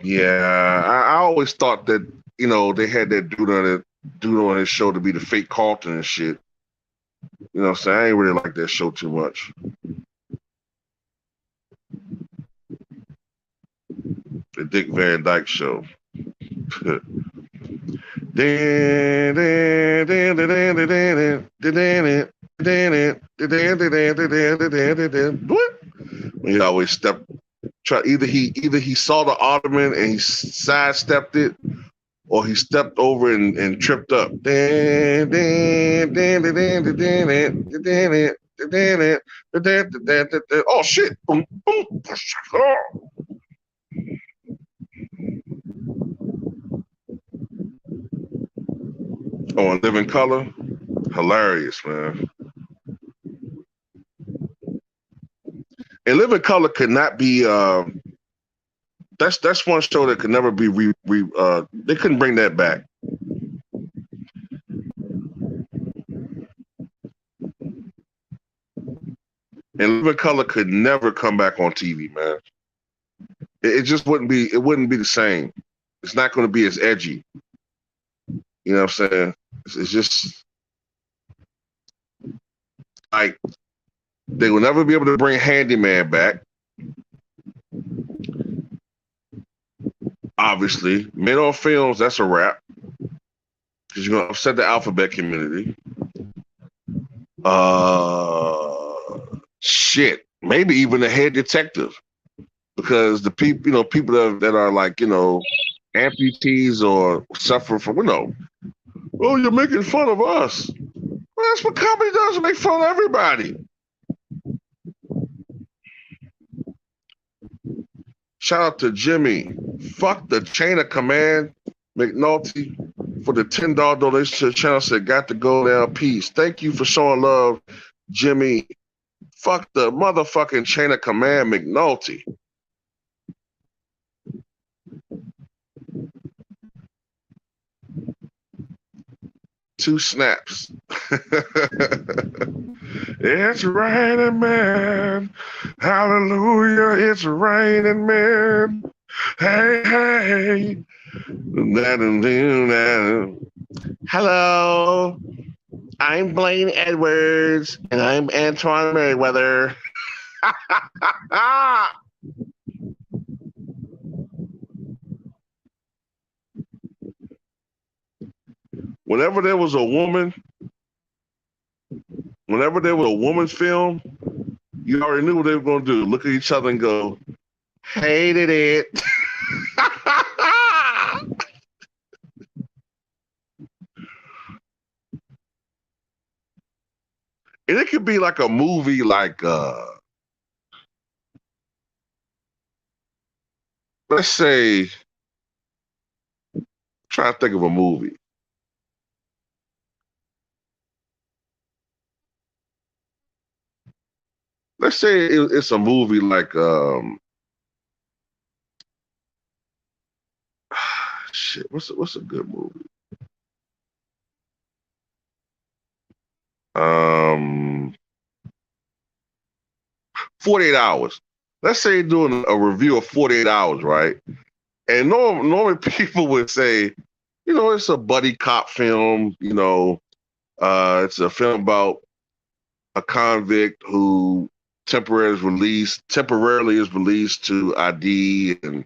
Yeah, I always thought that they had that dude on his show to be the fake Carlton and shit. You know what I'm saying? I ain't really like that show too much. The Dick Van Dyke Show. He always stepped. Either he saw the ottoman and he sidestepped it, or he stepped over and tripped up. Oh shit! Oh, and Living Color, hilarious, man. And Living Color could not be. That's one show that could never be they couldn't bring that back. And Living Color could never come back on TV, man. It just wouldn't be. It wouldn't be the same. It's not going to be as edgy. You know what I'm saying? It's just like they will never be able to bring Handyman back. Obviously, Mid-On Films, that's a wrap, because you're going to upset the alphabet community. Shit, maybe even the Head Detective, because the people, people that are like, amputees or suffer from, oh, you're making fun of us. Well, that's what comedy does, make fun of everybody. Shout out to Jimmy. Fuck the chain of command. McNulty for the $10 donation to the channel, said, got to go down, peace. Thank you for showing love, Jimmy. Fuck the motherfucking chain of command, McNulty. Two snaps. It's raining, man. Hallelujah, it's raining, man. Hey, hey. Hello. I'm Blaine Edwards, and I'm Antoine Merriweather. Whenever there was a woman's film, you already knew what they were going to do. Look at each other and go, hated it. And it could be like a movie like let's say, try to think of a movie. Let's say it's a movie like shit, what's a good movie? Um 48 hours. Let's say you're doing a review of 48 hours, right? And normally people would say, it's a buddy cop film, it's a film about a convict who temporarily is released to ID and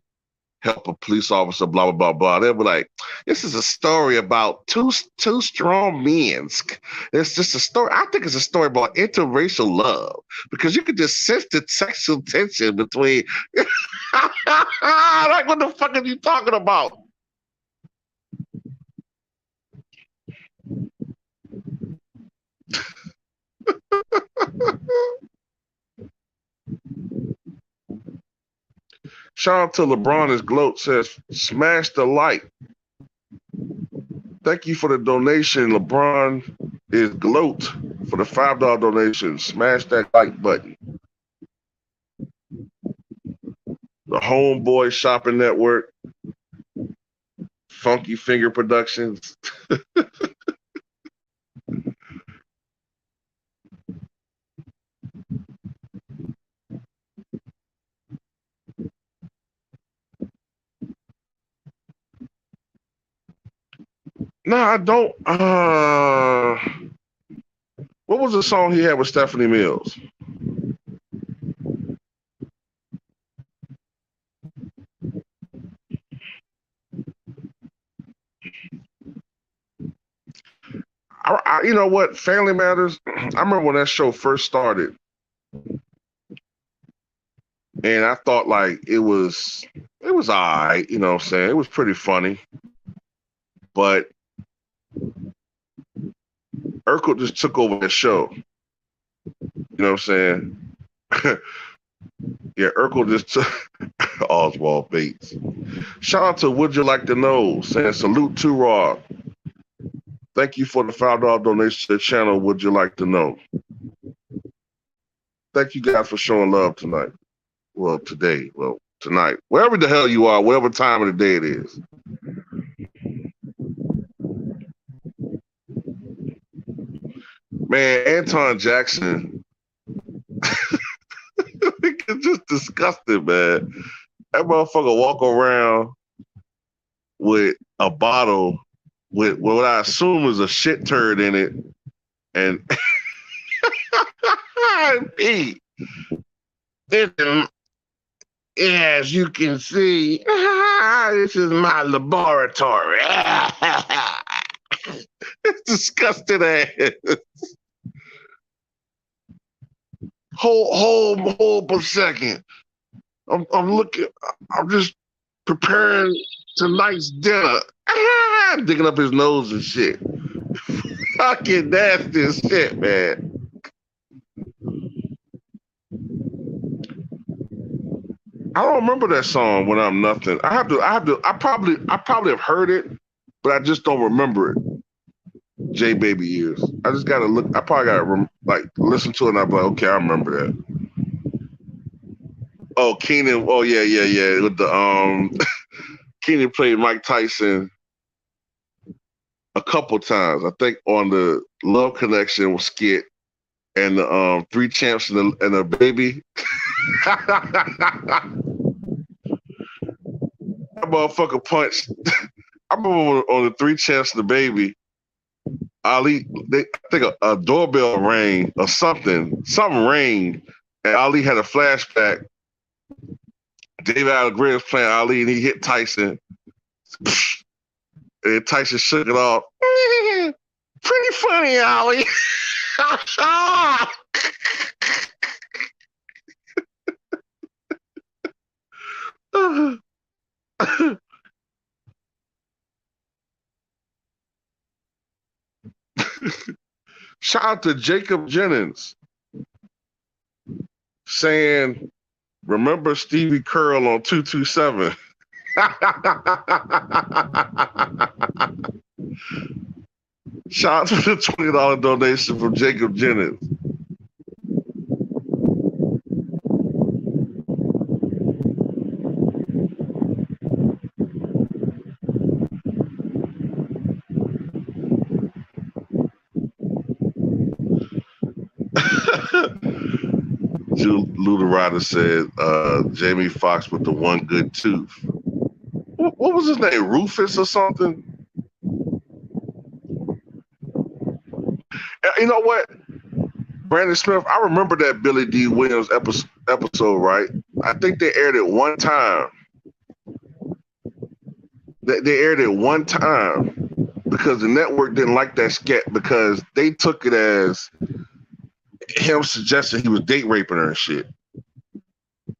help a police officer, blah blah blah blah. They'll be like, "This is a story about two strong men." It's just a story. I think it's a story about interracial love because you can just sense the sexual tension between. Like, what the fuck are you talking about? Shout out to LeBron. His gloat says, "Smash the like." Thank you for the donation, LeBron. Is gloat for the $5 donation. Smash that like button. The Homeboy Shopping Network, Funky Finger Productions. No, I don't. What was the song he had with Stephanie Mills? You know what? Family Matters. I remember when that show first started, and I thought like it was all right. You know what I'm saying? It was pretty funny, but Urkel just took over the show. You know what I'm saying? Yeah, Urkel just took Oswald Bates. Shout out to Would You Like to Know, saying salute to Raw. Thank you for the $5 donation to the channel. Would you like to know? Thank you guys for showing love tonight. Well, today. Well, tonight. Wherever the hell you are, whatever time of the day it is. Man, Anton Jackson, it's just disgusting, man. That motherfucker walk around with a bottle with what I assume is a shit turd in it, and pee. As you can see, this is my laboratory. It's disgusting ass. Hold a second. I'm looking. I'm just preparing tonight's dinner. Digging up his nose and shit. Fucking nasty as shit, man. I don't remember that song when I'm nothing. I probably have heard it, but I just don't remember it. J Baby Years. I just gotta look. I probably gotta listen to it and I'm like, okay, I remember that. Oh, Keenan. Oh yeah, yeah, yeah. With the Keenan played Mike Tyson a couple times. I think on the Love Connection skit and the Three Champs and a Baby. That motherfucker punched. I remember on the Three Champs and the Baby. I think a doorbell rang or something. Something rang, and Ali had a flashback. David Allegretti was playing Ali, and he hit Tyson. And Tyson shook it off. Pretty funny, Ali. Shout out to Jacob Jennings saying, remember Stevie Curl on 227. Shout out to the $20 donation from Jacob Jennings. Luderada said Jamie Foxx with the one good tooth. What was his name? Rufus or something? You know what? Brandon Smith, I remember that Billy D. Williams episode, right? I think they aired it one time. They aired it one time because the network didn't like that sketch because they took it as him suggesting he was date raping her and shit.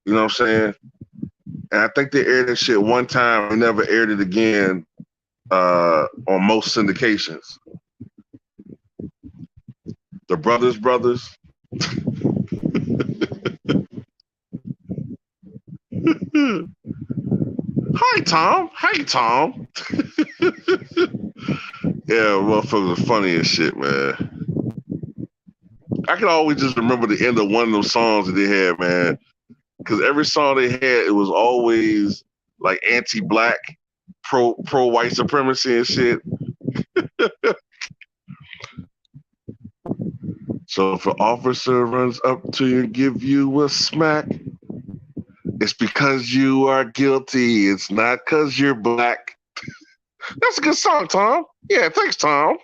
You know what I'm saying? And I think they aired that shit one time and never aired it again on most syndications. The Brothers. Hi, Tom. Hey, Tom. Yeah, motherfuckers are funny as shit, man. I can always just remember the end of one of those songs that they had, man. Because every song they had, it was always like anti-black, pro-white supremacy and shit. So if an officer runs up to you and give you a smack, it's because you are guilty. It's not because you're black. That's a good song, Tom. Yeah, thanks, Tom.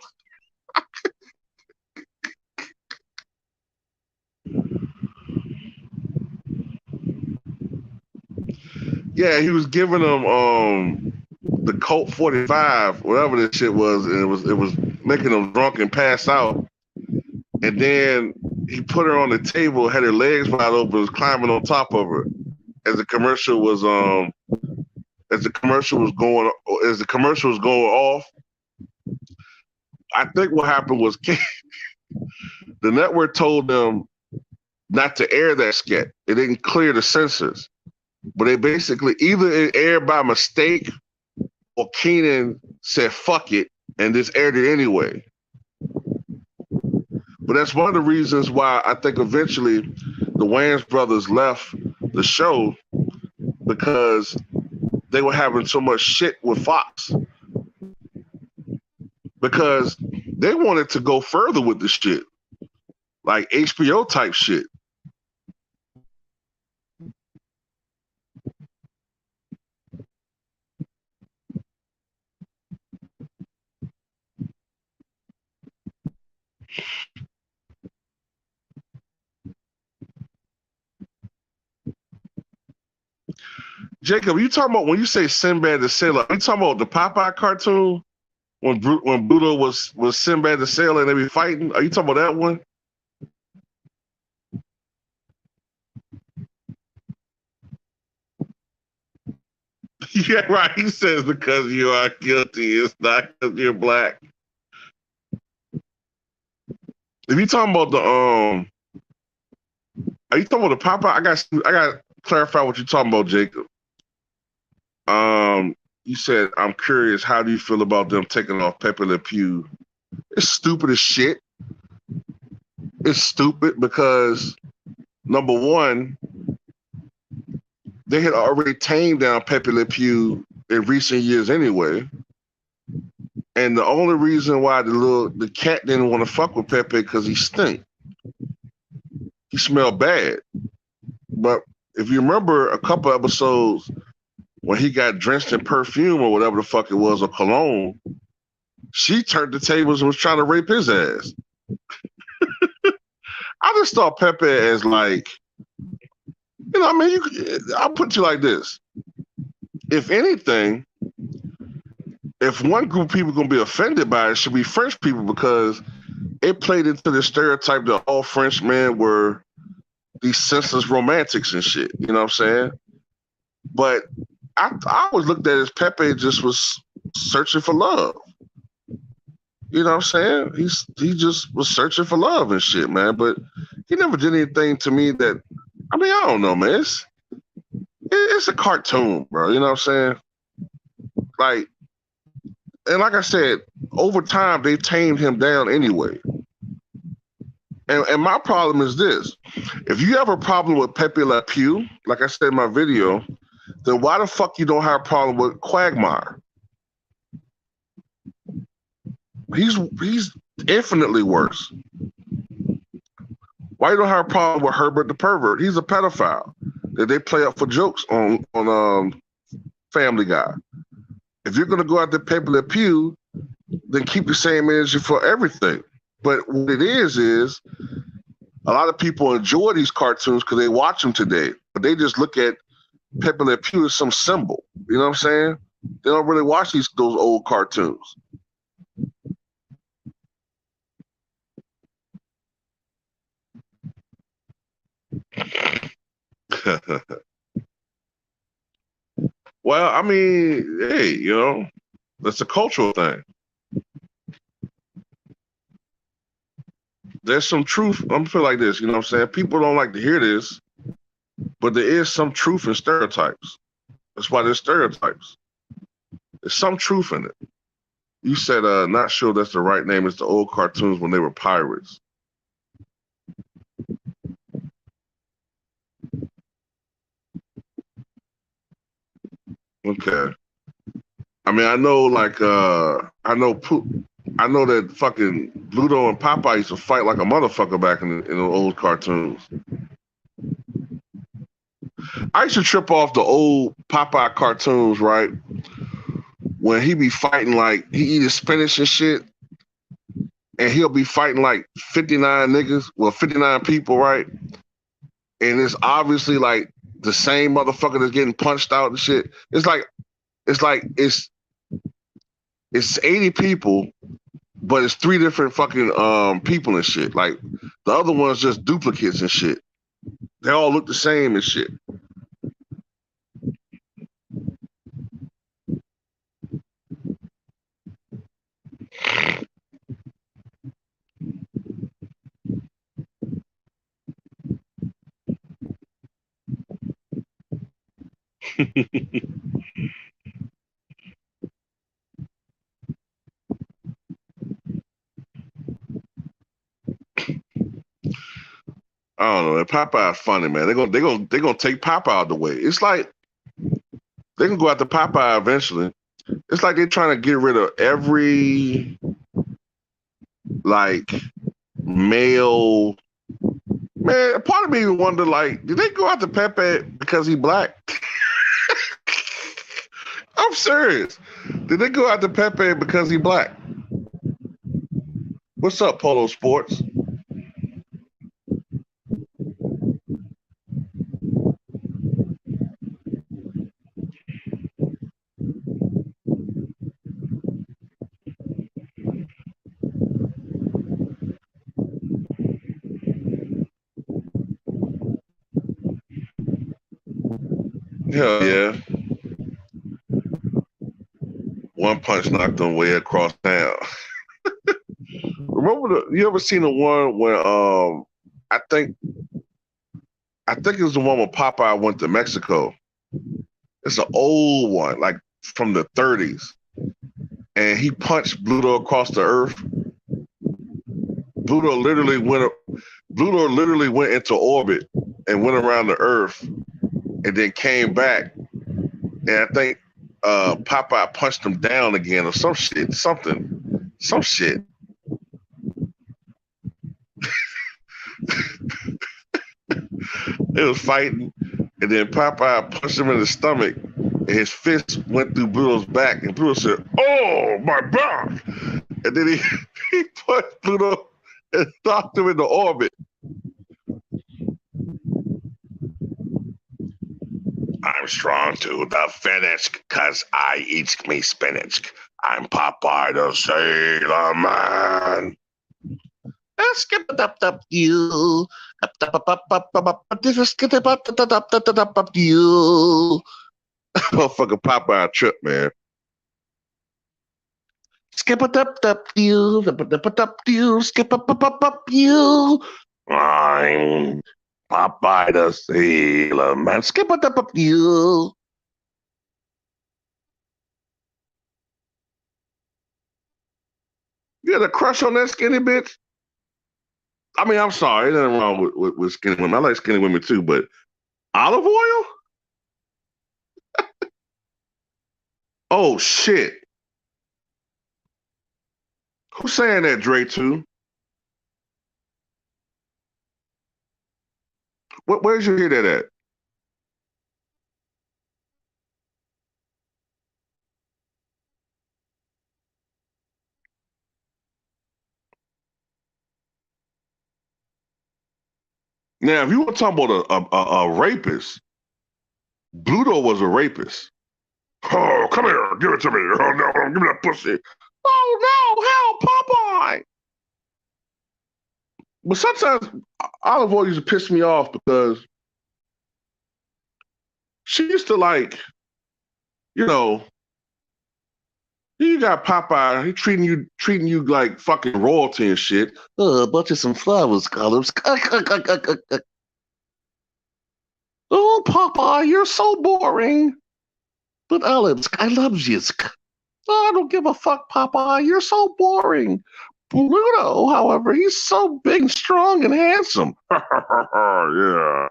Yeah, he was giving them the Colt 45, whatever this shit was, and it was making them drunk and pass out. And then he put her on the table, had her legs wide open, was climbing on top of her. As the commercial was going off, I think what happened was the network told them not to air that sketch. It didn't clear the censors. But they basically either it aired by mistake or Keenan said fuck it and just aired it anyway. But that's one of the reasons why I think eventually the Wayans brothers left the show, because they were having so much shit with Fox. Because they wanted to go further with the shit, like HBO type shit. Jacob, you talking about when you say Sinbad the Sailor? Are you talking about the Popeye cartoon when Bluto was Sinbad the Sailor and they be fighting? Are you talking about that one? Yeah, right. He says because you are guilty, it's not because you're black. If you talking about the are you talking about the Popeye? I got to clarify what you're talking about, Jacob. You said, I'm curious, how do you feel about them taking off Pepe Le Pew? It's stupid as shit. It's stupid because, number one, they had already tamed down Pepe Le Pew in recent years anyway. And the only reason why the cat didn't want to fuck with Pepe because he stink. He smelled bad. But if you remember a couple episodes when he got drenched in perfume or whatever the fuck it was, or cologne, she turned the tables and was trying to rape his ass. I just thought Pepe as like, you know, I mean, I'll put it to you like this. If anything, if one group of people are going to be offended by it, should be French people, because it played into the stereotype that all Frenchmen were these senseless romantics and shit. You know what I'm saying? But I always looked at it as Pepe just was searching for love. You know what I'm saying? He just was searching for love and shit, man. But he never did anything to me that, I mean, I don't know, man. It's a cartoon, bro. You know what I'm saying? Like, and like I said, over time they tamed him down anyway. And my problem is this: if you have a problem with Pepe Le Pew, like I said in my video, then why the fuck you don't have a problem with Quagmire? He's infinitely worse. Why you don't have a problem with Herbert the Pervert? He's a pedophile that they play up for jokes on Family Guy. If you're gonna go out to Pepe Le Pew, then keep the same energy for everything. But what it is a lot of people enjoy these cartoons because they watch them today, but they just look at Pepe Le Pew as some symbol. You know what I'm saying? They don't really watch those old cartoons. Well, I mean, hey, you know, that's a cultural thing. There's some truth. I'm feel like this, you know what I'm saying? People don't like to hear this, but there is some truth in stereotypes. That's why there's stereotypes. There's some truth in it. You said, not sure that's the right name. It's the old cartoons when they were pirates. Okay. I mean, I know, like, I know that fucking Bluto and Popeye used to fight like a motherfucker back in the old cartoons. I used to trip off the old Popeye cartoons, right? When he be fighting, like, he eat his spinach and shit, and he'll be fighting like 59 niggas, well, 59 people, right? And it's obviously like the same motherfucker that's getting punched out and shit. It's 80 people, but it's 3 different fucking people and shit. Like the other one's just duplicates and shit. They all look the same and shit. I don't know. Popeye's funny, man. They're gonna take Popeye out of the way. It's like they can go after Popeye eventually. It's like they're trying to get rid of every like male man. Part of me wonder, like, did they go after Pepe because he black? I'm serious. Did they go after Pepe because he black? What's up, Polo Sports? Hell yeah. One punch knocked him way across town. You ever seen the one where I think it was the one where Popeye went to Mexico. It's an old one, like from the 30s. And he punched Bluto across the earth. Bluto literally went into orbit and went around the earth and then came back. And I think Popeye punched him down again or some shit. Some shit. They was fighting, and then Popeye punched him in the stomach, and his fist went through Bluto's back, and Bluto said, "Oh, my back!" And then he punched Bluto and knocked him into orbit. I'm strong to the finish, cause I eat me spinach. I'm Popeye the Sailor Man. Skip it up you. You. Motherfucker Popeye trip, man. Skip a dup dup you, dup dup dup you, skip up you. I'm Popeye the Sailor Man. Skip a dup up you. You had a crush on that skinny bitch? I mean, I'm sorry, there's nothing wrong with skinny women. I like skinny women too, but olive oil? Oh shit. Who's saying that, Dre, too? Where did you hear that at? Now, if you were talking about a rapist, Bluto was a rapist. Oh, come here, give it to me. Oh no, give me that pussy. Oh no, help, Popeye. But sometimes Olive Oil used to piss me off because she used to like, you know, you got Popeye, he treating you like fucking royalty and shit. A bunch of some flowers, colors. Oh, Popeye, you're so boring. But Olives, I love you. Oh, I don't give a fuck, Popeye. You're so boring. Pluto, however, he's so big and strong and handsome. Yeah.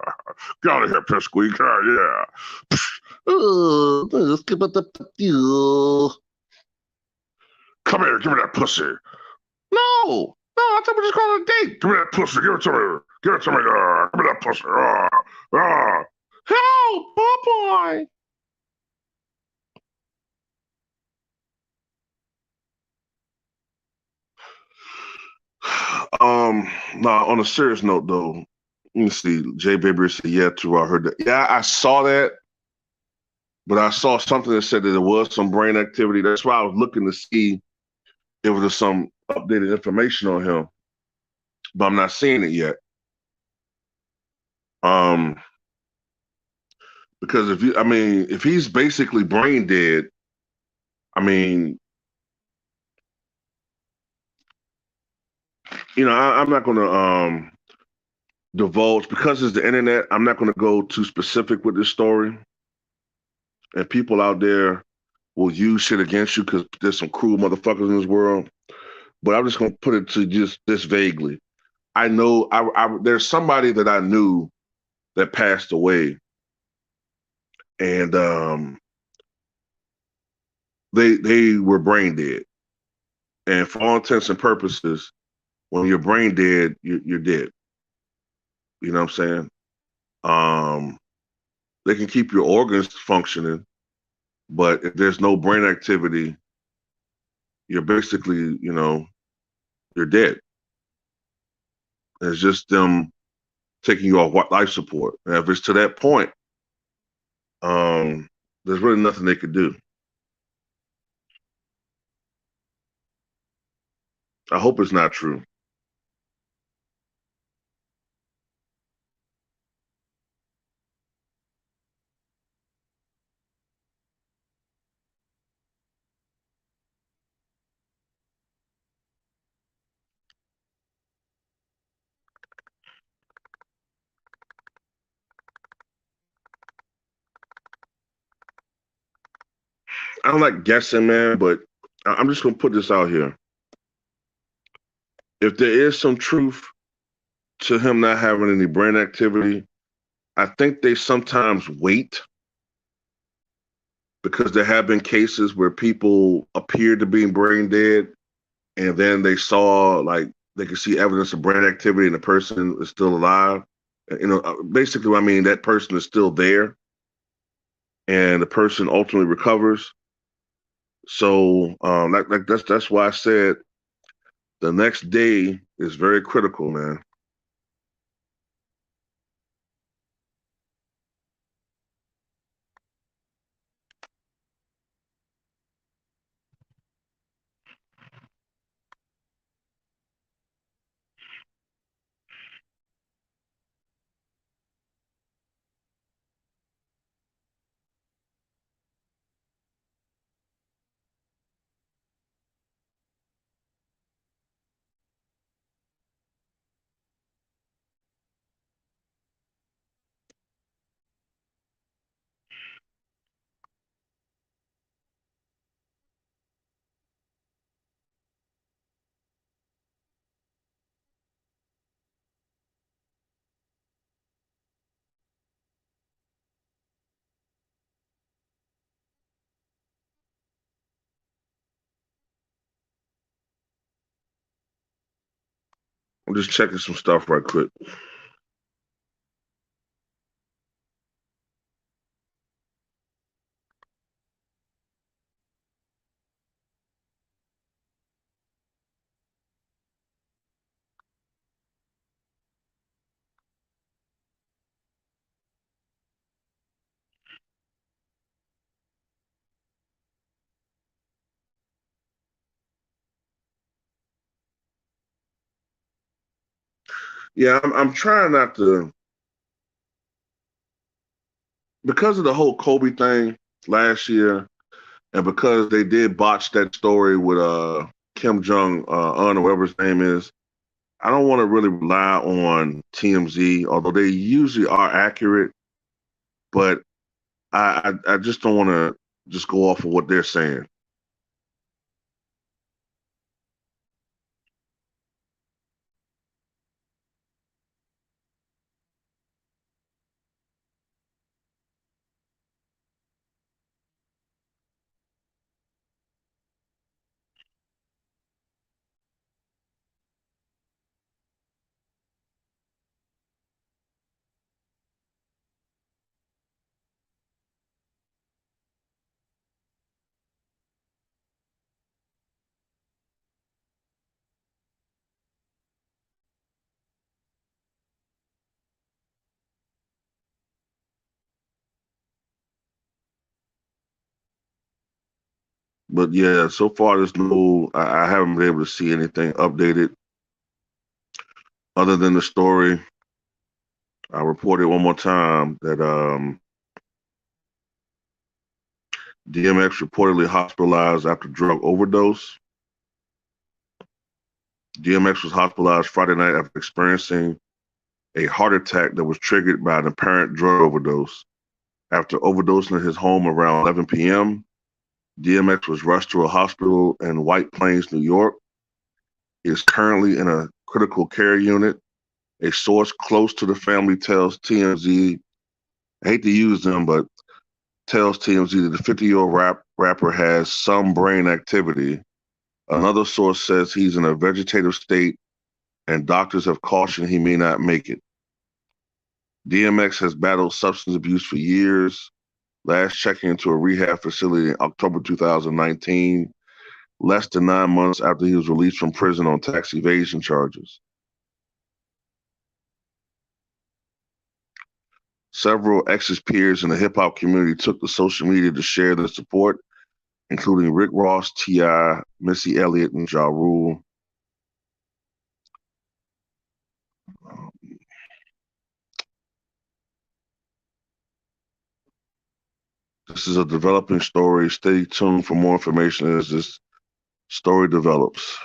Get out of here, Pipsqueak. Yeah. Come here, give me that pussy. No, I thought we just going on a date. Give me that pussy. Give it to me. Give it to me. Give me that pussy. Help, Popeye. Now on a serious note though, let me see. Jay Baby said, yeah, too. I heard that. Yeah, I saw that, but I saw something that said that there was some brain activity. That's why I was looking to see if there was some updated information on him, but I'm not seeing it yet. Um, because I mean, if he's basically brain dead, I mean, I'm not gonna divulge because it's the internet. I'm not gonna go too specific with this story, and people out there will use shit against you because there's some cruel motherfuckers in this world. But I'm just gonna put it to just this vaguely. I know there's somebody that I knew that passed away, and they were brain dead. And for all intents and purposes, when you're brain dead, you're dead. You know what I'm saying? Um, they can keep your organs functioning, but if there's no brain activity, you're basically, you're dead. It's just them taking you off life support. And if it's to that point, there's really nothing they could do. I hope it's not true. I don't like guessing, man, but I'm just gonna put this out here. If there is some truth to him not having any brain activity, I think they sometimes wait because there have been cases where people appeared to be brain dead and then they saw like they could see evidence of brain activity and the person is still alive. Basically, I mean that person is still there and the person ultimately recovers. So, that's why I said the next day is very critical, man. I'm just checking some stuff right quick. Yeah, I'm trying not to because of the whole Kobe thing last year, and because they did botch that story with Kim Jong Un or whatever his name is. I don't want to really rely on TMZ, although they usually are accurate. But I just don't want to just go off of what they're saying. But yeah, so far there's no. I haven't been able to see anything updated other than the story. I reported one more time that DMX reportedly hospitalized after drug overdose. DMX was hospitalized Friday night after experiencing a heart attack that was triggered by an apparent drug overdose. After overdosing at his home around 11 p.m., DMX was rushed to a hospital in White Plains, New York. He is currently in a critical care unit. A source close to the family tells TMZ, I hate to use them, but tells TMZ that the 50-year-old rapper has some brain activity. Another source says he's in a vegetative state and doctors have cautioned he may not make it. DMX has battled substance abuse for years, last checking into a rehab facility in October 2019, less than 9 months after he was released from prison on tax evasion charges. Several ex peers in the hip hop community took to social media to share their support, including Rick Ross, T.I., Missy Elliott, and Ja Rule. This is a developing story. Stay tuned for more information as this story develops.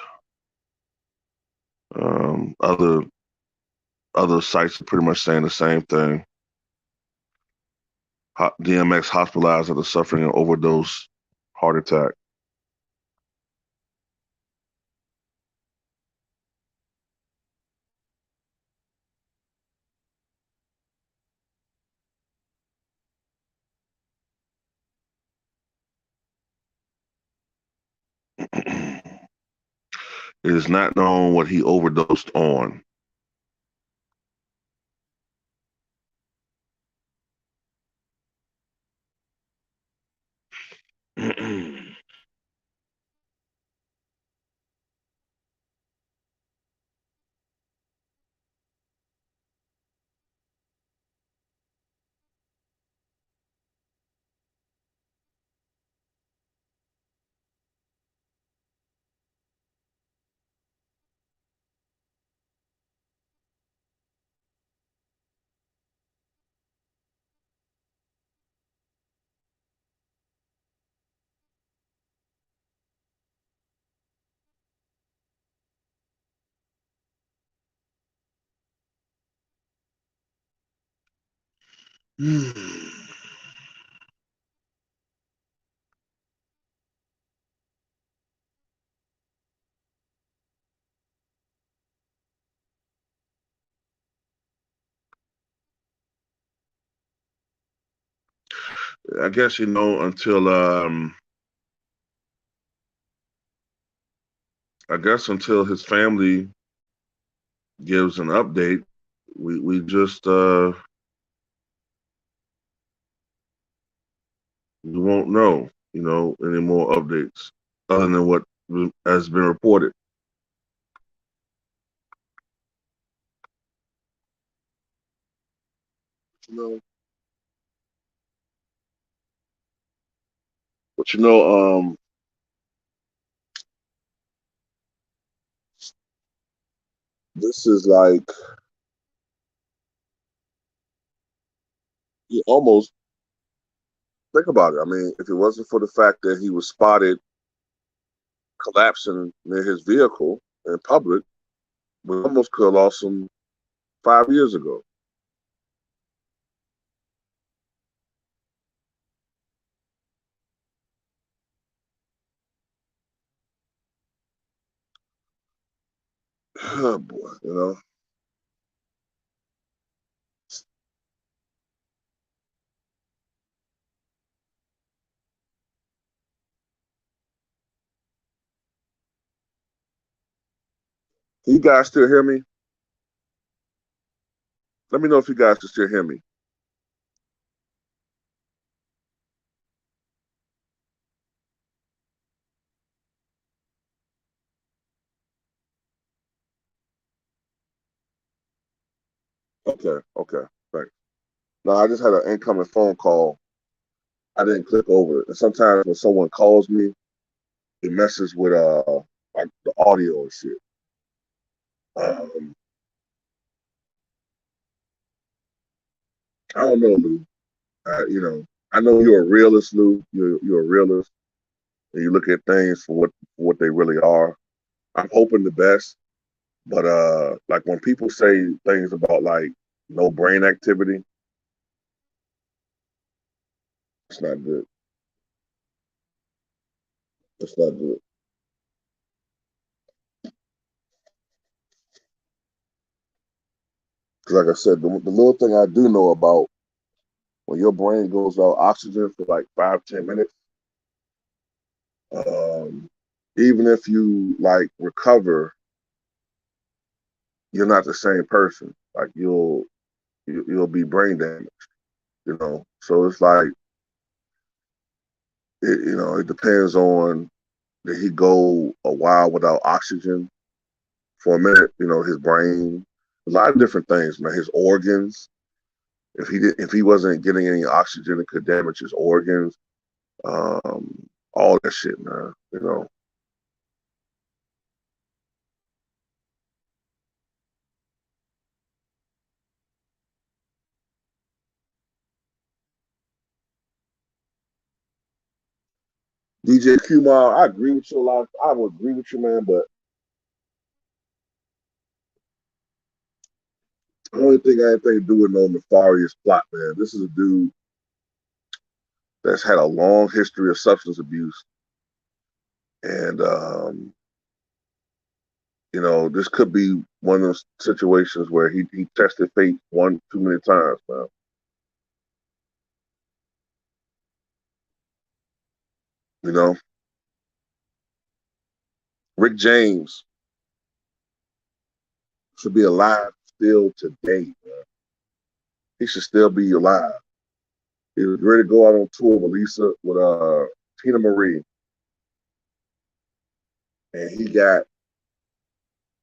Um, other other sites are pretty much saying the same thing. DMX hospitalized after suffering an overdose heart attack. It is not known what he overdosed on. I guess until I guess until his family gives an update, we just we won't know, any more updates other than what has been reported. You know, but this is like you almost think about it. I mean, if it wasn't for the fact that he was spotted collapsing near his vehicle in public, we almost could have lost him 5 years ago. Oh boy, Can you guys still hear me? Let me know if you guys can still hear me. Okay, okay, thanks. No, I just had an incoming phone call. I didn't click over it. And sometimes when someone calls me, it messes with like the audio and shit. Um, I don't know, Lou. I know you're a realist, Lou. You're a realist, and you look at things for what they really are. I'm hoping the best, but like when people say things about like no brain activity, it's not good. It's not good. Because like I said, the little thing I do know about when your brain goes without oxygen for like 5, 10 minutes, um, even if you like recover, you're not the same person. Like you'll be brain damaged. So it's like it depends on did he go a while without oxygen for a minute. His brain, a lot of different things, man. His organs. If he wasn't getting any oxygen, it could damage his organs. All that shit, man. DJ Kumar, I agree with you a lot. I would agree with you, man. But I don't think I had anything to do with no nefarious plot, man. This is a dude that's had a long history of substance abuse, and this could be one of those situations where he tested fate one too many times, man. You know, Rick James should be alive still today, man. He should still be alive. He was ready to go out on tour with Lisa with Tina Marie, and he got,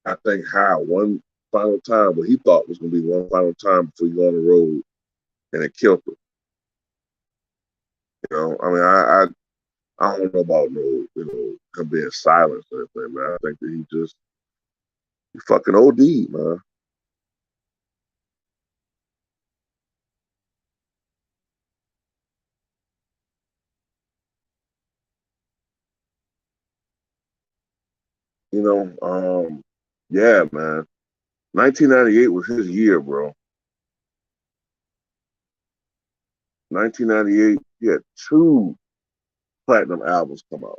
I think, high one final time, what he thought was going to be one final time before he go on the road, and it killed him. I mean, I don't know about him being silenced or anything, man. I think that he fucking OD, man. You know, yeah, man. 1998 was his year, bro. 1998, he had two platinum albums come out.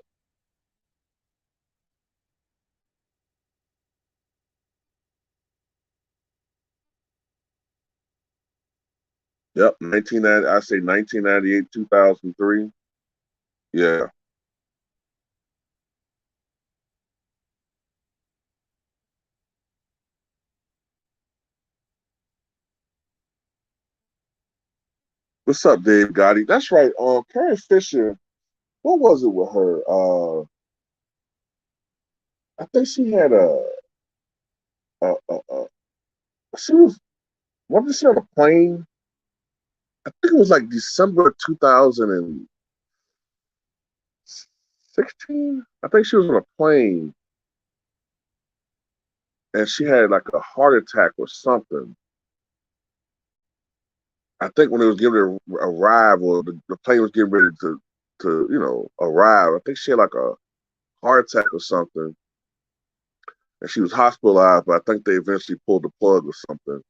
Yep, 1990. I say 1998, 2003. Yeah, What's up, Dave Gotti? That's right. Carrie Fisher. What was it with her? I think she had a she was wasn't she on a plane? I think it was like December 2016. I think she was on a plane and she had like a heart attack or something. I think when it was getting ready to arrive or the plane was getting ready to arrive, I think she had like a heart attack or something and she was hospitalized, but I think they eventually pulled the plug or something.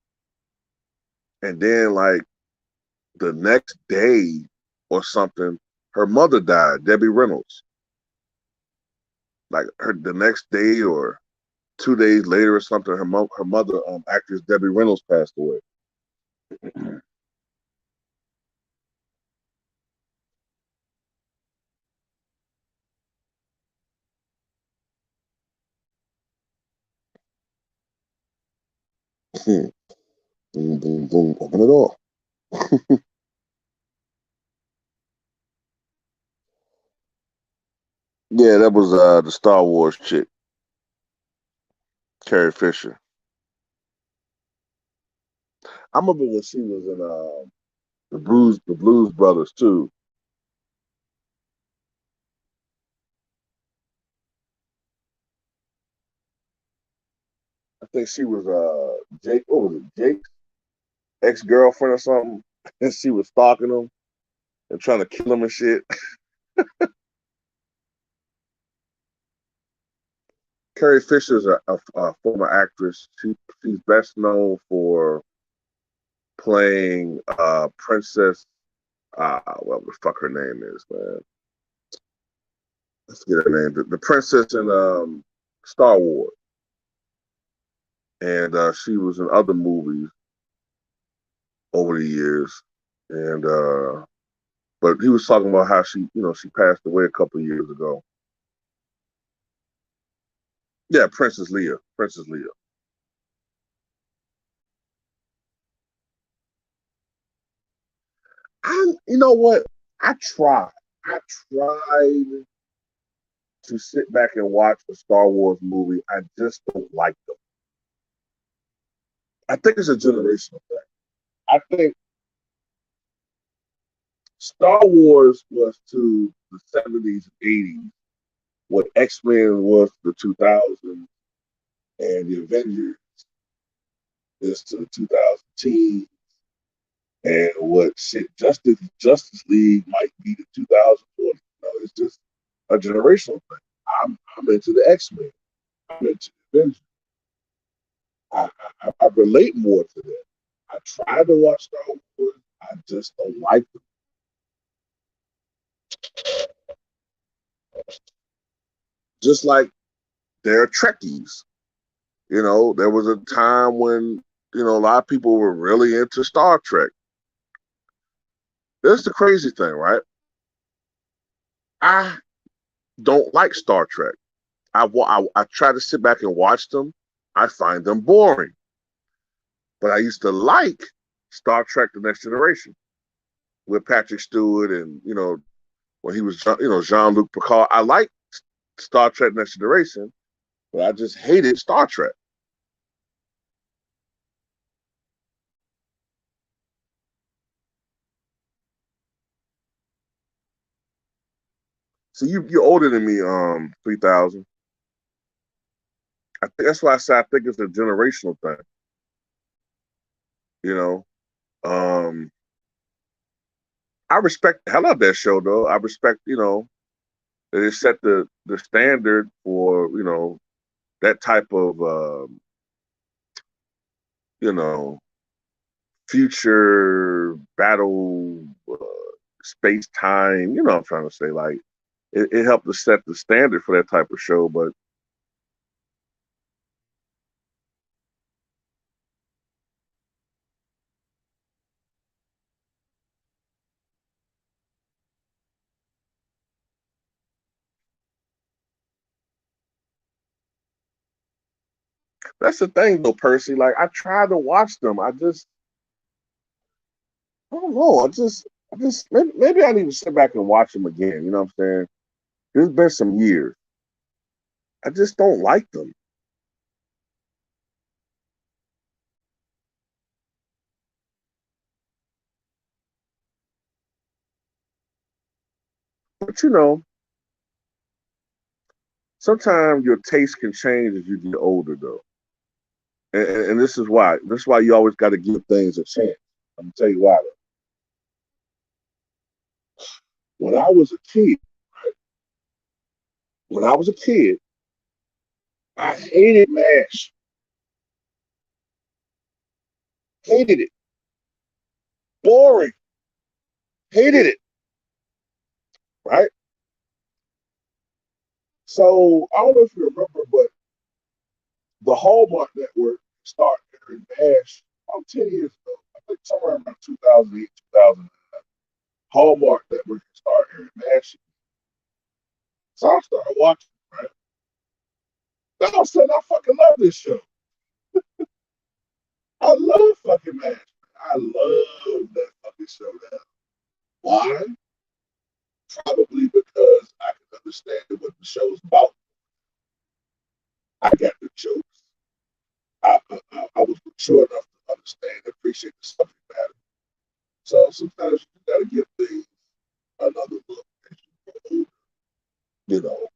And then like the next day or something, her mother died, Debbie Reynolds. Like her the next day or 2 days later or something, her mother, actress Debbie Reynolds, passed away. boom, boom, boom, open it all. Yeah, that was the Star Wars chick, Carrie Fisher. I remember when she was in the Blues Brothers too. I think she was Jake. What was it? Jake's ex girlfriend or something, and she was stalking him and trying to kill him and shit. Carrie Fisher is a former actress. She's best known for playing Princess. Well, what the fuck her name is, man. Let's get her name. The princess in Star Wars, and she was in other movies over the years. And but he was talking about how she passed away a couple of years ago. Yeah, Princess Leia. Princess Leia. You know what? I tried. I tried to sit back and watch a Star Wars movie. I just don't like them. I think it's a generational thing. I think Star Wars was to the 70s and 80s what X-Men was to the 2000s and the Avengers is to the 2010s and what shit Justice League might be the 2040. It's just a generational thing. I'm into the X-Men. I'm into the Avengers. I relate more to that. I tried to watch Star Wars. I just don't like them. Just like they're Trekkies. There was a time when, a lot of people were really into Star Trek. That's the crazy thing, right? I don't like Star Trek. I try to sit back and watch them. I find them boring. But I used to like Star Trek: The Next Generation with Patrick Stewart and when he was Jean Luc Picard. I like Star Trek: Next Generation, but I just hated Star Trek. So you're older than me, 3000. I think that's why I think it's a generational thing. You know, um, I respect the hell out of that show though. I respect that it set the standard for that type of you know future battle space time. You know what I'm trying to say, like it helped to set the standard for that type of show. But that's the thing though, Percy. Like I tried to watch them. I just I don't know. I just maybe I need to sit back and watch them again. You know what I'm saying? There's been some years. I just don't like them. But sometimes your taste can change as you get older, though. And this is why. This is why you always got to give things a chance. I'm gonna tell you why. When I was a kid, when I was a kid, I hated MASH. Hated it. Boring. Hated it. Right. So I don't know if you remember, but the Hallmark Network started airing MASH about 10 years ago. I think somewhere around 2008, 2000. Hallmark Network started airing MASH. So I started watching, right? Then all of a sudden, I fucking love this show. I love fucking MASH. I love that fucking show now. Why? Probably because I can understand what the show's about. I got the jokes. I was mature enough to understand and appreciate the subject matter. So sometimes you got to give things another look as you grow older. You know,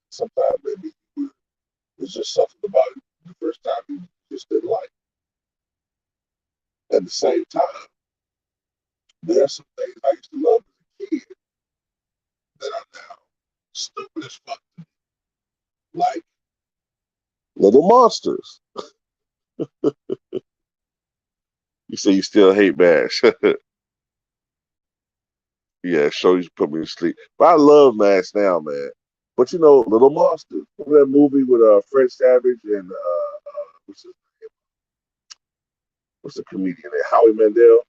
sometimes maybe there's just something about it the first time you just didn't like. At the same time, there are some things I used to love as a kid that are now stupid as fuck, like Little Monsters. You say you still hate MASH. Yeah, show you put me to sleep. But I love MASH now, man. But Little Monsters. Remember that movie with Fred Savage and what's the comedian there? Howie Mandel.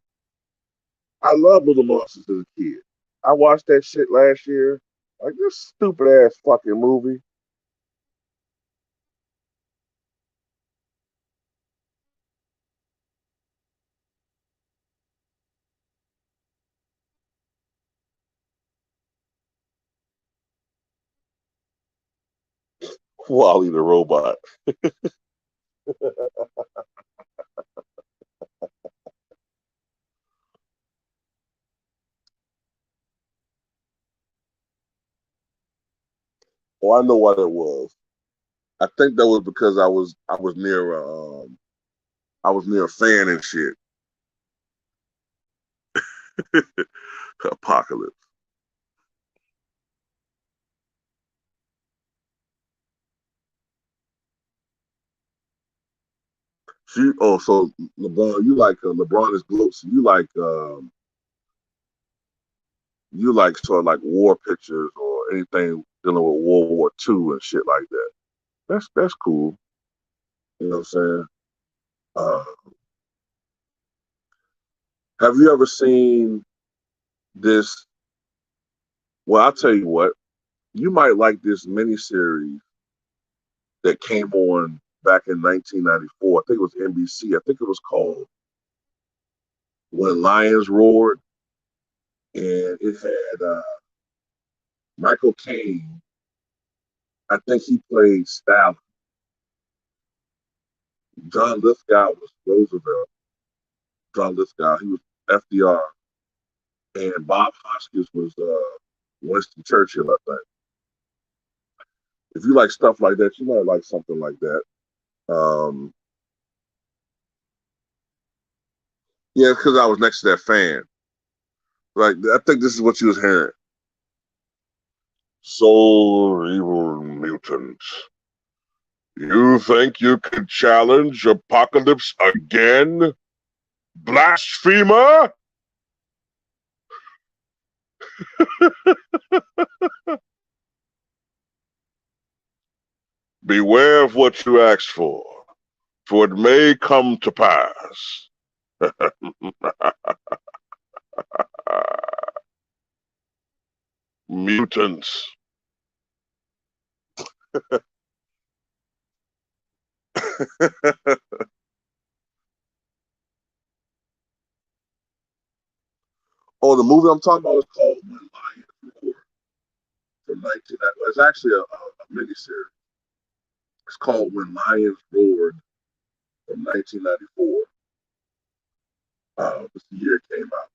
I love Little Monsters as a kid. I watched that shit last year. Like this stupid ass fucking movie. Wally the robot. Oh, I know what it was. I think that was because I was near a fan and shit. Apocalypse. So LeBron, you like LeBron is gloat. So you like sort of like war pictures or anything dealing with World War II and shit like that. That's cool. You know what I'm saying? Uh, have you ever seen this? Well, I'll tell you what. You might like this miniseries that came on back in 1994. I think it was NBC. I think it was called When Lions Roared, and it had Michael Caine. I think he played Stalin. John Lithgow was Roosevelt. John Lithgow, he was FDR, and Bob Hoskins was Winston Churchill. I think. If you like stuff like that, you might like something like that. Um, yeah, because I was next to that fan. Like I think this is what you was hearing. So evil mutant. You think you can challenge Apocalypse again? Blasphemer? Beware of what you ask for it may come to pass. Mutants. the movie I'm talking about is called When Lions Roar from 1990. It's actually a miniseries. It's called When Lions Roared from 1994. This year it came out.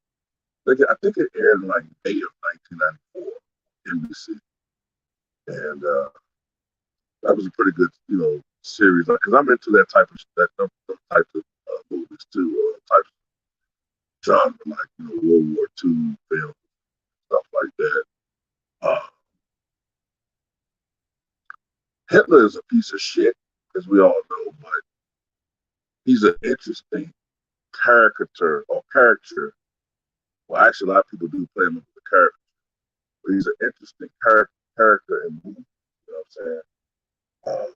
I think it aired in like May of 1994, NBC, and that was a pretty good, series. Because I'm into that type of movies too, type of genre, like World War II films, stuff like that. Uh, Hitler is a piece of shit, as we all know, but he's an interesting character. Well, actually, a lot of people do play him as a character, but he's an interesting character in movies. You know what I'm saying?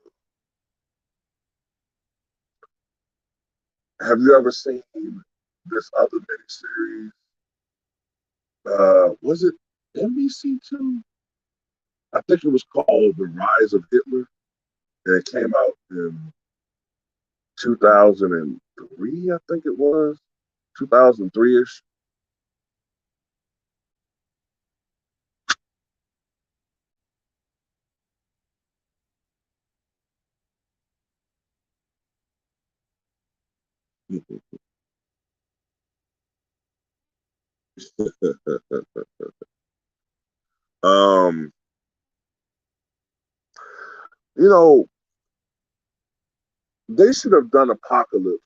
Have you ever seen this other miniseries? Was it NBC2? I think it was called The Rise of Hitler, and it came out in 2003. I think it was 2003 ish. um, you know, they should have done Apocalypse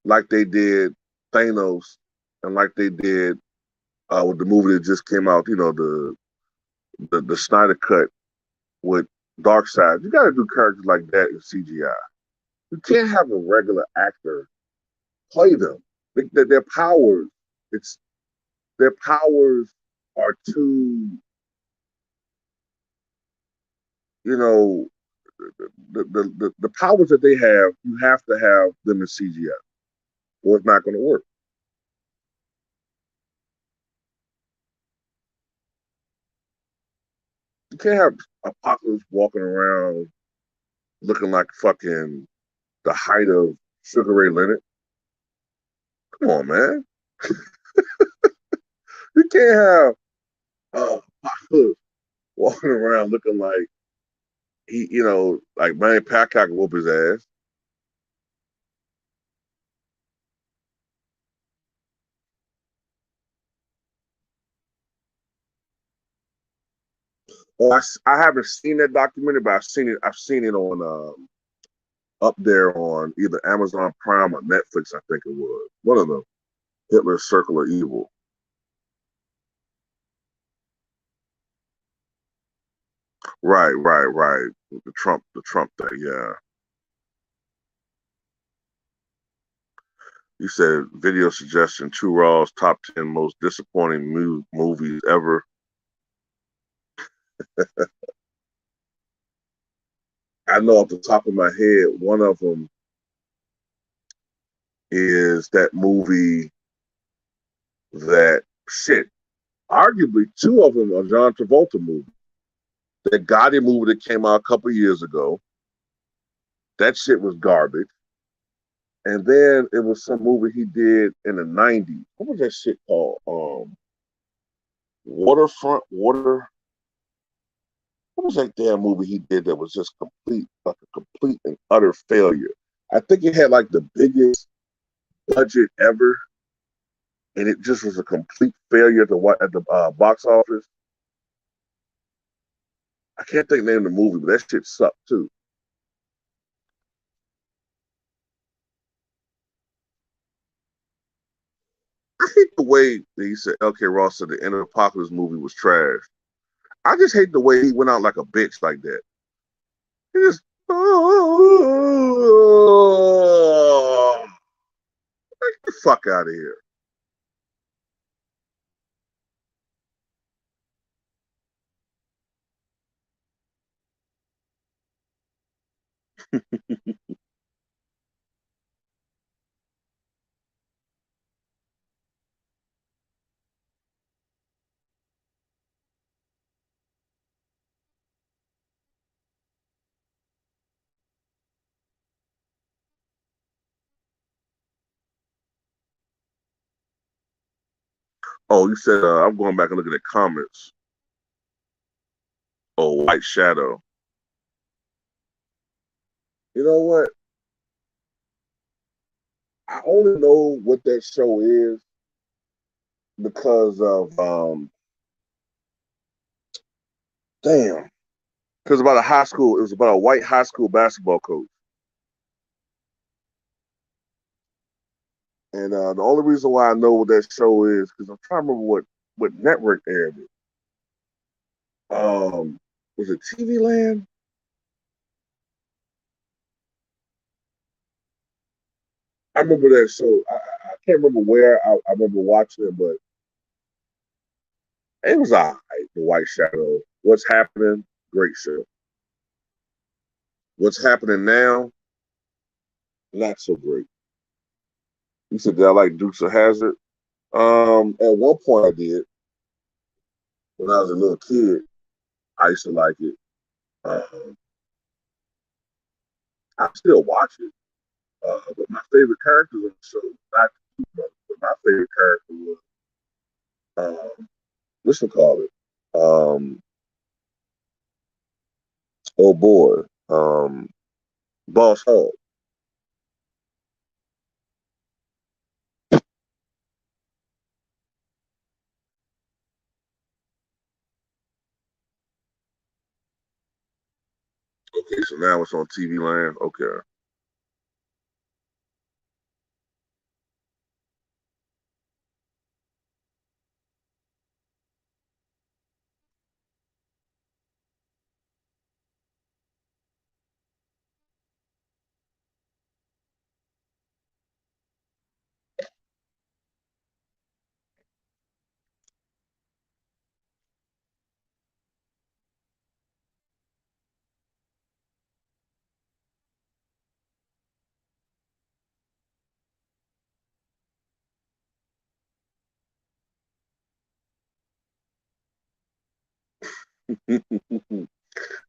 like they did Thanos, and like they did with the movie that just came out. The Snyder cut with Darkseid. You got to do characters like that in CGI. You can't have a regular actor play them. Their powers, it's their powers are too, you know, the powers that they have, you have to have them in CGI, or it's not going to work. You can't have Apocalypse walking around looking like fucking the height of Sugar Ray Leonard. Come on, man. You can't have Apocalypse walking around looking like like Manny Pacquiao can whoop his ass. Well, I haven't seen that documentary, but I've seen it. I've seen it on up there on either Amazon Prime or Netflix. I think it was one of them. Hitler's Circle of Evil. Right. The Trump thing. Yeah. You said video suggestion: Two Raw's top 10 most disappointing movies ever. I know off the top of my head, one of them is that movie that shit. Arguably, two of them are John Travolta movies. That Gotti movie that came out a couple years ago. That shit was garbage. And then it was some movie he did in the '90s. What was that shit called? Waterfront Water. What was that damn movie he did that was just like a complete and utter failure? I think it had like the biggest budget ever, and it just was a complete failure at the box office. I can't think of the name of the movie, but that shit sucked too. I hate the way that he said L.K. Ross said the end of the Apocalypse movie was trash. I just hate the way he went out like a bitch like that. He just, oh, get the fuck out of here. Oh, you said I'm going back and looking at comments. Oh, White Shadow. You know what? I only know what that show is because of damn. Because about a high school, it was about a white high school basketball coach. And the only reason why I know what that show is because I'm trying to remember what network aired it. Was it TV Land? I remember that show. I can't remember where I remember watching it, but it was all right. The White Shadow. What's happening? Great show. What's happening now? Not so great. You said that I like Dukes of Hazard. At one point I did when I was a little kid. I used to like it. Um, I still watch it. But my favorite characters on the show, not too much, but my favorite character was what's it called it? Um, oh boy, Boss Hog. Okay, so now it's on TV Land. Okay.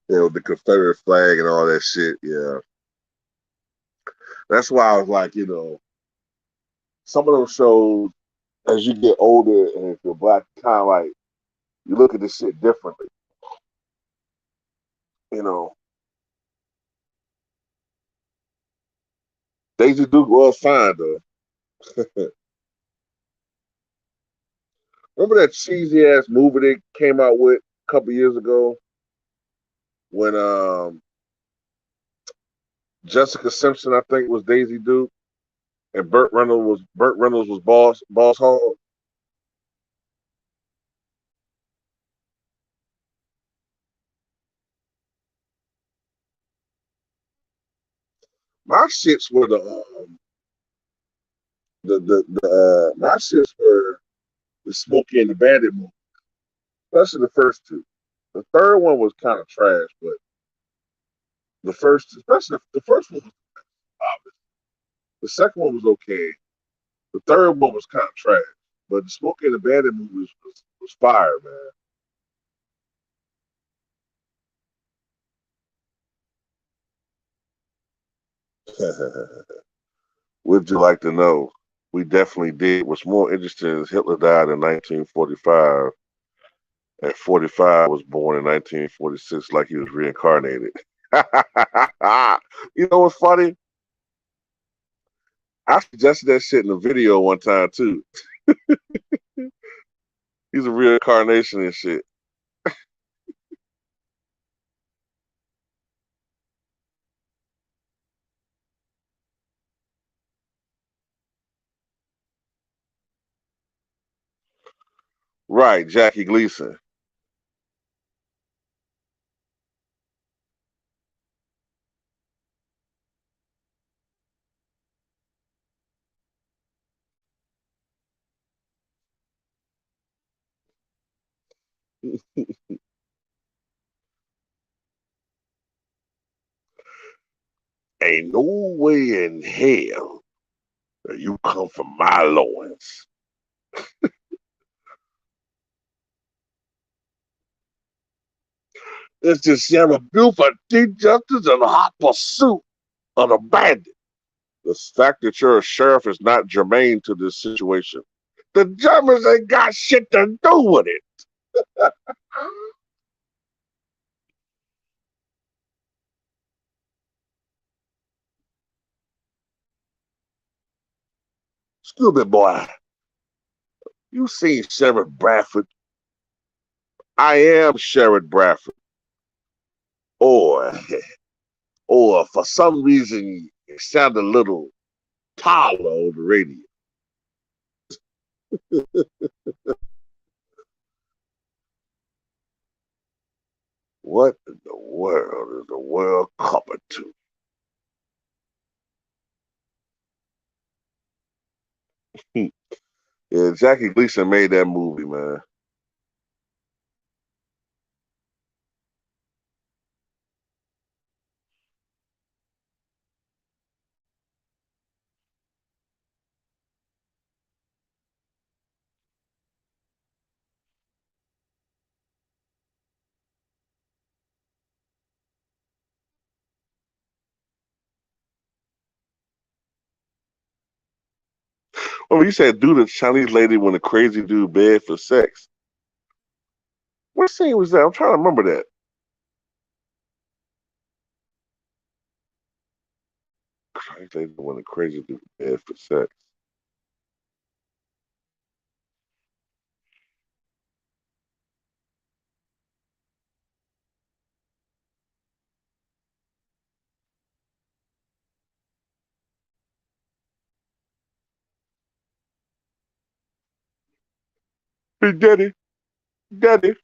The Confederate flag and all that shit. Yeah, that's why I was like, some of those shows as you get older and if you're black, kind of like you look at this shit differently. You know, Daisy Duke was fine though. Remember that cheesy ass movie they came out with a couple years ago when Jessica Simpson, I think, was Daisy Duke, and Burt Reynolds was Boss Hog. My shits were my shits were the Smokey and the Bandit movie, especially the first two. The third one was kind of trash, but especially the first one was obvious. The second one was okay. The third one was kind of trash, but the Smokey and the Bandit movie was fire, man. Would you like to know? We definitely did. What's more interesting is Hitler died in 1945. At 45, was born in 1946, like he was reincarnated. You know what's funny? I suggested that shit in a video one time too. He's a reincarnation and shit. Right, Jackie Gleason. Ain't no way in hell that you come from my loins. It's just Sierra Buford, deep justice, and hot pursuit of the bandit. The fact that you're a sheriff is not germane to this situation. The Germans ain't got shit to do with it. Stupid boy. You seen Sherrod Bradford? I am Sherrod Bradford. Or, or for some reason, it sounded a little taller on the radio. What in the world is the world coming to? Yeah, Jackie Gleason made that movie, man. Oh, you said do the Chinese lady when the crazy dude bed for sex. What scene was that? I'm trying to remember that. Chinese lady when the crazy dude bed for sex. Hey, Daddy, Daddy,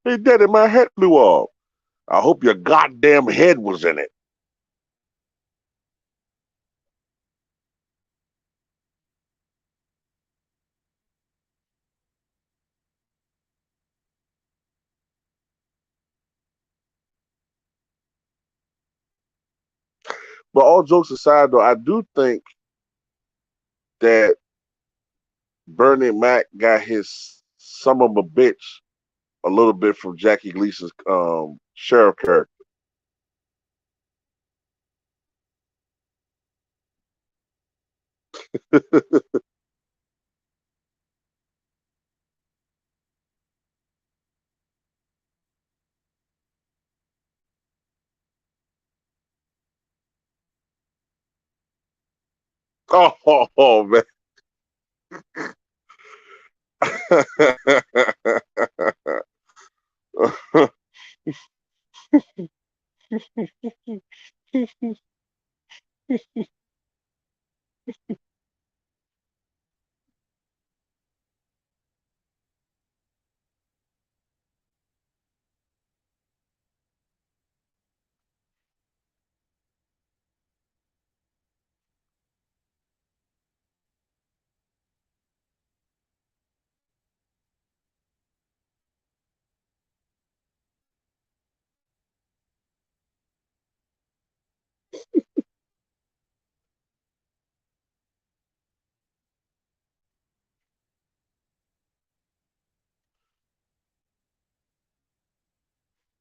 hey, Daddy, my head flew off. I hope your goddamn head was in it. But all jokes aside, though, I do think that Bernie Mac got his some of a bitch a little bit from Jackie Gleason's sheriff character. Oh man.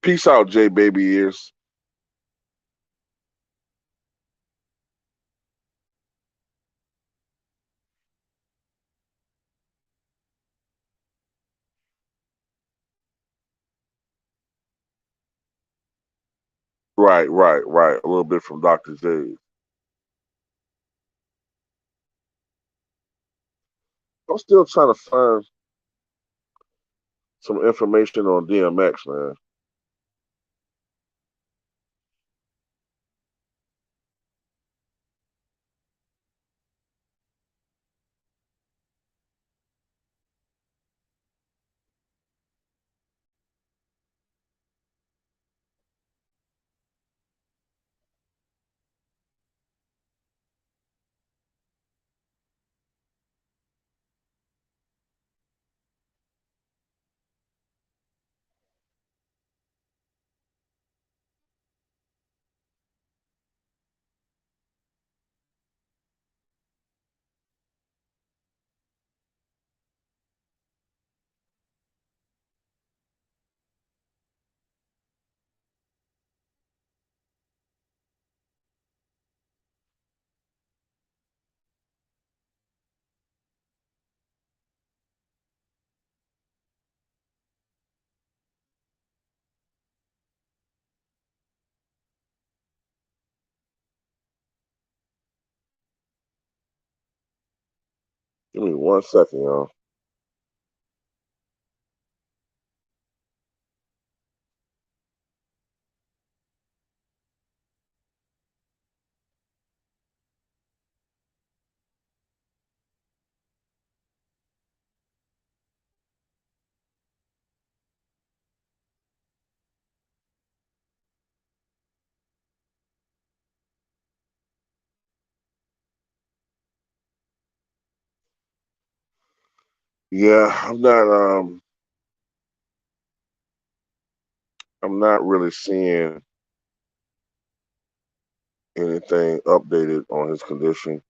Peace out, J baby ears. Right, right, right. A little bit from Dr. J. I'm still trying to find some information on DMX, man. Give me 1 second, y'all. Yeah, I'm not really seeing anything updated on his condition.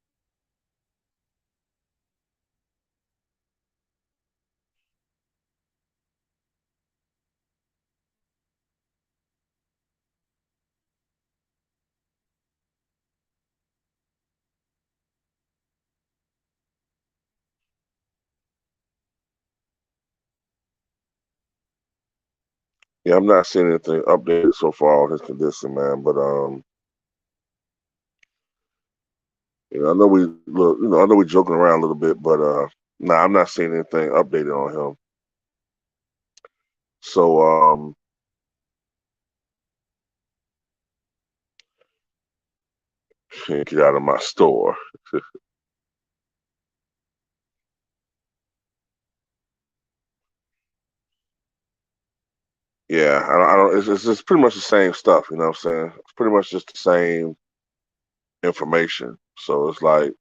Yeah, I'm not seeing anything updated so far on his condition, man. But I know we look, I know we're joking around a little bit, but nah, I'm not seeing anything updated on him. So can't get out of my store. Yeah, I don't. It's just pretty much the same stuff. You know what I'm saying? It's pretty much just the same information. So it's like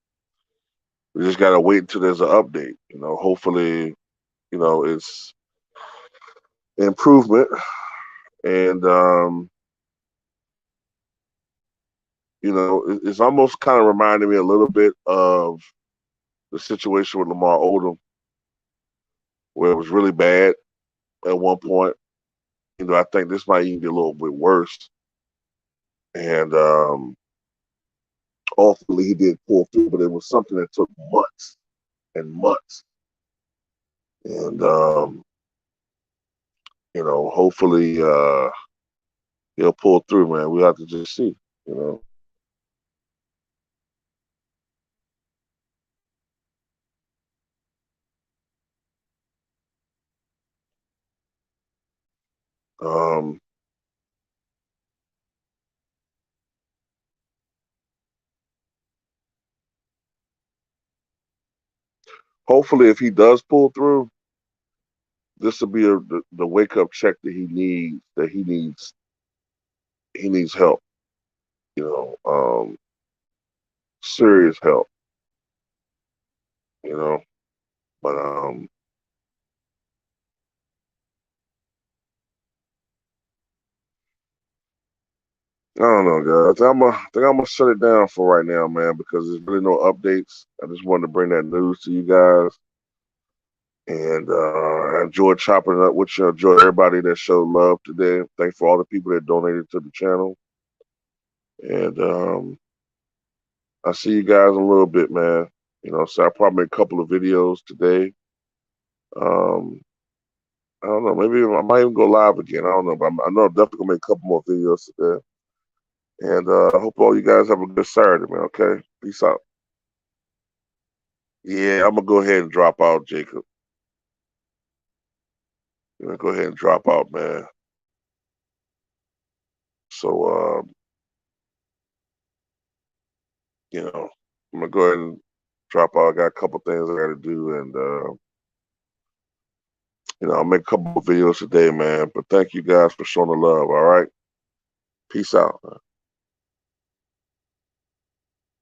we just gotta wait until there's an update. Hopefully, it's improvement, and it's almost kind of reminding me a little bit of the situation with Lamar Odom, where it was really bad at one point. I think this might even be a little bit worse. And ultimately, he did pull through, but it was something that took months and months. And hopefully he'll pull through, man. We have to just see, you know. Um, Hopefully, if he does pull through, this will be the wake up check that he needs. He needs help. You know, serious help. You know, but I don't know, guys. I think I'm gonna shut it down for right now, man, because there's really no updates. I just wanted to bring that news to you guys, and I enjoyed chopping it up with you. I enjoyed everybody that showed love today. Thanks for all the people that donated to the channel, and I'll see you guys in a little bit, man. So I'll probably make a couple of videos today. Um, I don't know. Maybe I might even go live again. I don't know, but I know I'm definitely gonna make a couple more videos today. And I hope all you guys have a good Saturday, man. Okay, peace out. Yeah, I'm gonna go ahead and drop out, Jacob. I'm gonna go ahead and drop out, man. So, I'm gonna go ahead and drop out. I got a couple things I gotta do, and I'll make a couple more videos today, man. But thank you guys for showing the love. All right, peace out.